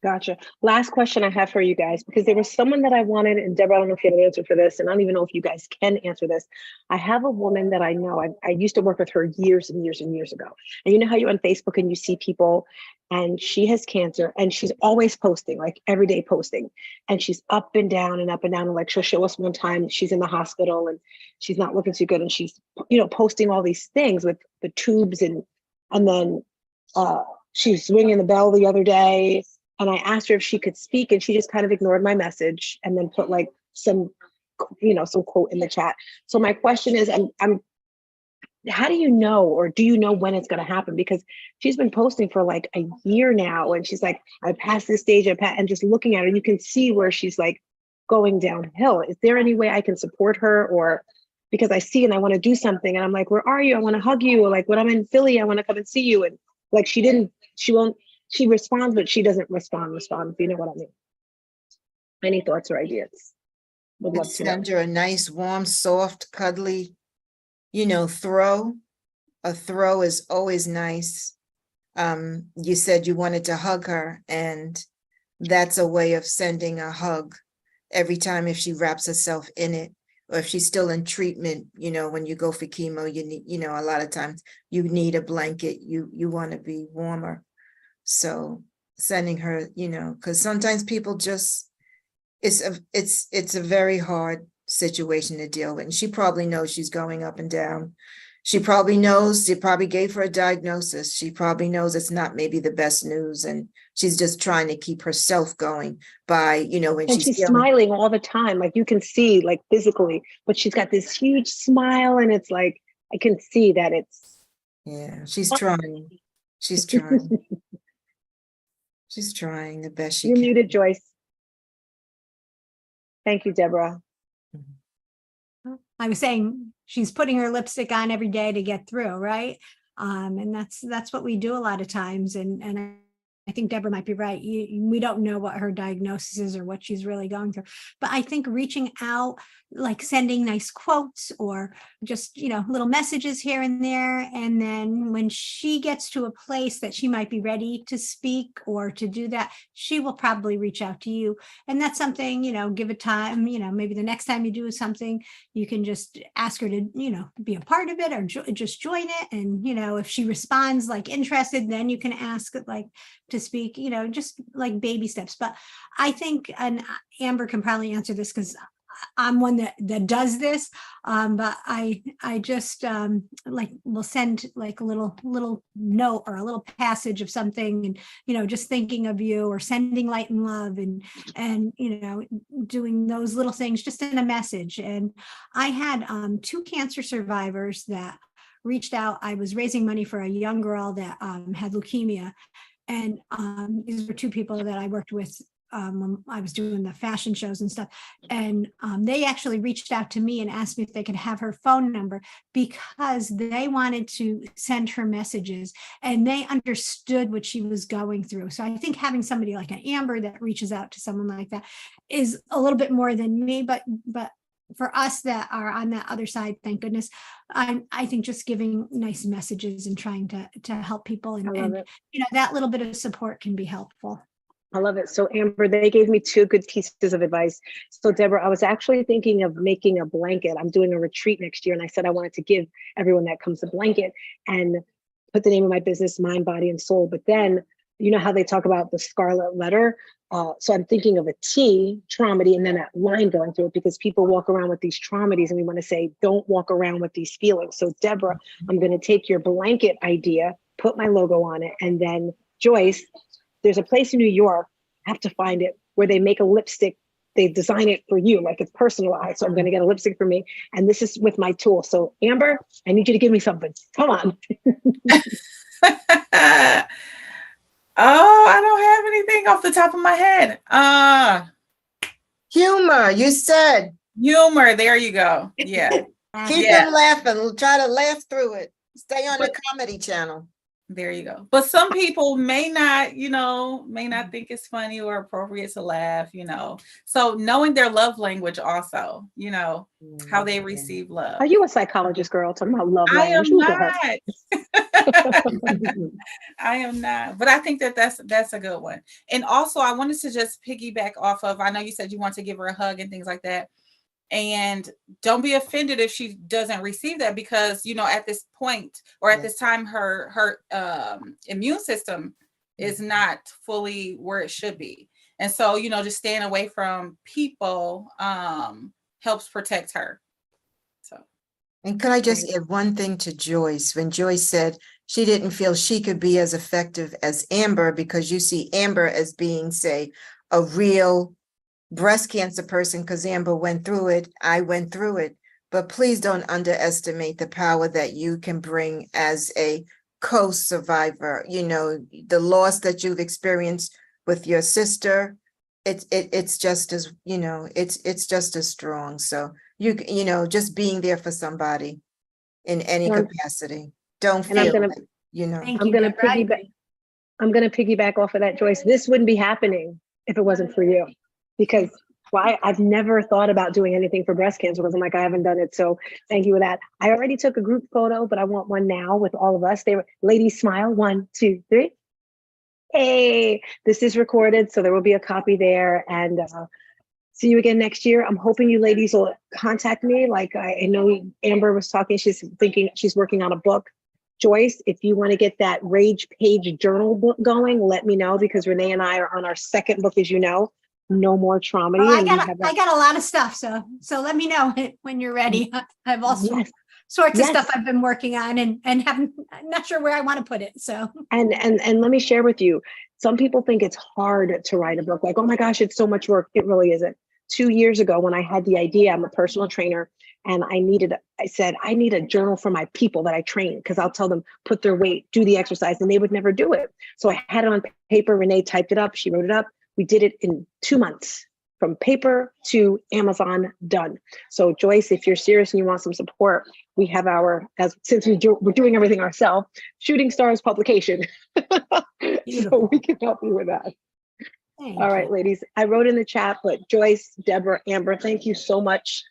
Gotcha. Last question I have for you guys, because there was someone that I wanted, and Deborah, I don't know if you have an answer for this, and I don't even know if you guys can answer this. I have a woman that I know, I used to work with her years and years and years ago. And you know how you're on Facebook and you see people, and she has cancer, and she's always posting, like everyday posting. And she's up and down and up and down. And like, she'll show us one time she's in the hospital and she's not looking too good. And she's, posting all these things with the tubes, and then she's ringing the bell the other day. And I asked her if she could speak, and she just kind of ignored my message and then put like some quote in the chat. So my question is, I'm how do you know, or do you know when it's going to happen? Because she's been posting for like a year now, and she's like, I passed this stage, and just looking at her, you can see where she's like going downhill. Is there any way I can support her? Or because I see and I want to do something, and I'm like, where are you? I want to hug you. Or like, when I'm in Philly, I want to come and see you. And like, she responds, but she doesn't respond, if you know what I mean. Any thoughts or ideas? Would love to know. Send her a nice, warm, soft, cuddly, throw. A throw is always nice. You said you wanted to hug her, and that's a way of sending a hug every time if she wraps herself in it, or if she's still in treatment. When you go for chemo, you need, a lot of times you need a blanket. You want to be warmer. So sending her, because sometimes people just, it's a very hard situation to deal with. And she probably knows she's going up and down. She probably knows, they probably gave her a diagnosis. She probably knows it's not maybe the best news, and she's just trying to keep herself going by, when and she's smiling all the time. Like you can see, like physically, but she's got this huge smile, and it's like, I can see that it's. Yeah, she's trying. She's trying. She's trying the best she You're can. muted, Joyce. Thank you, Deborah. I was saying she's putting her lipstick on every day to get through, right? And that's what we do a lot of times. And I think Deborah might be right. We don't know what her diagnosis is or what she's really going through. But I think reaching out, like sending nice quotes or just, little messages here and there. And then when she gets to a place that she might be ready to speak or to do that, she will probably reach out to you. And that's something, give it time, maybe the next time you do something, you can just ask her to, be a part of it or just join it. And, if she responds like interested, then you can ask like to speak, just like baby steps. But I think, and Amber can probably answer this because I'm one that does this, but I just like will send like a little note or a little passage of something, and just thinking of you or sending light and love and doing those little things just in a message. And I had 2 cancer survivors that reached out. I was raising money for a young girl that had leukemia, and these were 2 people that I worked with when I was doing the fashion shows and stuff. And they actually reached out to me and asked me if they could have her phone number because they wanted to send her messages and they understood what she was going through. So I think having somebody like an Amber that reaches out to someone like that is a little bit more than me, but for us that are on that other side, thank goodness, I think just giving nice messages and trying to help people and that little bit of support can be helpful. I love it. So Amber, they gave me 2 good pieces of advice. So Deborah, I was actually thinking of making a blanket. I'm doing a retreat next year, and I said I wanted to give everyone that comes a blanket and put the name of my business, Mind, Body, and Soul. But then, you know how they talk about the scarlet letter? So I'm thinking of a T, traumedy, and then that line going through it, because people walk around with these traumedies, and we want to say, don't walk around with these feelings. So Deborah, I'm going to take your blanket idea, put my logo on it, and then Joyce, there's a place in New York, I have to find it, where they make a lipstick. They design it for you, like it's personalized. So I'm going to get a lipstick for me. And this is with my tool. So Amber, I need you to give me something. Come on. Oh, I don't have anything off the top of my head. Humor, you said. Humor, there you go. Yeah. Keep them laughing. Try to laugh through it. Stay on the comedy channel. There you go. But some people may not think it's funny or appropriate to laugh, So knowing their love language also, how they receive love. Are you a psychologist, girl? Talking about love I language. am not. I am not. But I think that's a good one. And also I wanted to just piggyback off of, I know you said you want to give her a hug and things like that. And don't be offended if she doesn't receive that, because at this point or at this time her immune system is not fully where it should be, and so just staying away from people helps protect her. So, and could I just add one thing to Joyce? When Joyce said she didn't feel she could be as effective as Amber, because you see Amber as being, say, a real breast cancer person, because Amber went through it, I went through it. but please don't underestimate the power that you can bring as a co-survivor. You know, the loss that you've experienced with your sister, it's just as, you know, it's just as strong. So you know, just being there for somebody in any And I'm- capacity. Don't and I'm feel gonna- like, you know. Thank I'm you, gonna Deborah. I piggyback. agree. I'm going to piggyback off of that, Joyce. This wouldn't be happening if it wasn't for you, because I've never thought about doing anything for breast cancer because I'm like, I haven't done it. So thank you for that. I already took a group photo, but I want one now with all of us. They were, ladies smile, 1, 2, 3. Hey, this is recorded, so there will be a copy there. And see you again next year. I'm hoping you ladies will contact me. Like I know Amber was talking, she's thinking she's working on a book. Joyce, if you want to get that Rage Page journal book going, let me know, because Renee and I are on our second book, as you know, No More Trauma. Well, I and we have got a lot of stuff. So let me know when you're ready. I have all yes, sorts of yes. stuff I've been working on and I'm not sure where I want to put it. So And let me share with you, some people think it's hard to write a book. Like, oh my gosh, it's so much work. It really isn't. 2 years ago, when I had the idea, I'm a personal trainer, and I said, I need a journal for my people that I train, because I'll tell them, put their weight, do the exercise, and they would never do it. So I had it on paper. Renee typed it up. She wrote it up. We did it in 2 months, from paper to Amazon, done. So Joyce, if you're serious and you want some support, we have since we're doing everything ourselves, Shooting Stars publication. So we can help you with that. thank All right, you. ladies, I wrote in the chat, but Joyce, Deborah, Amber, thank you so much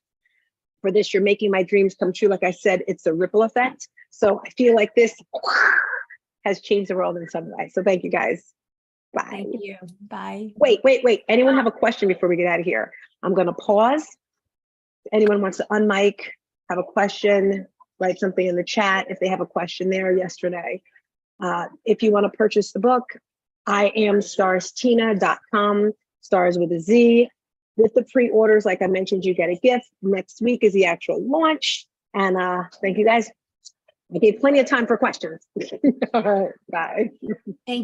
for this. You're making my dreams come true. Like I said, it's a ripple effect. So I feel like this has changed the world in some way. So thank you, guys. Bye. Thank you. Bye. Wait. Anyone have a question before we get out of here? I'm going to pause. Anyone wants to unmic, have a question, write something in the chat if they have a question there yesterday. If you want to purchase the book, IamStarsTina.com, stars with a Z. With the pre-orders, like I mentioned, you get a gift. Next week is the actual launch. And thank you, guys. I gave plenty of time for questions. All right, bye. Thank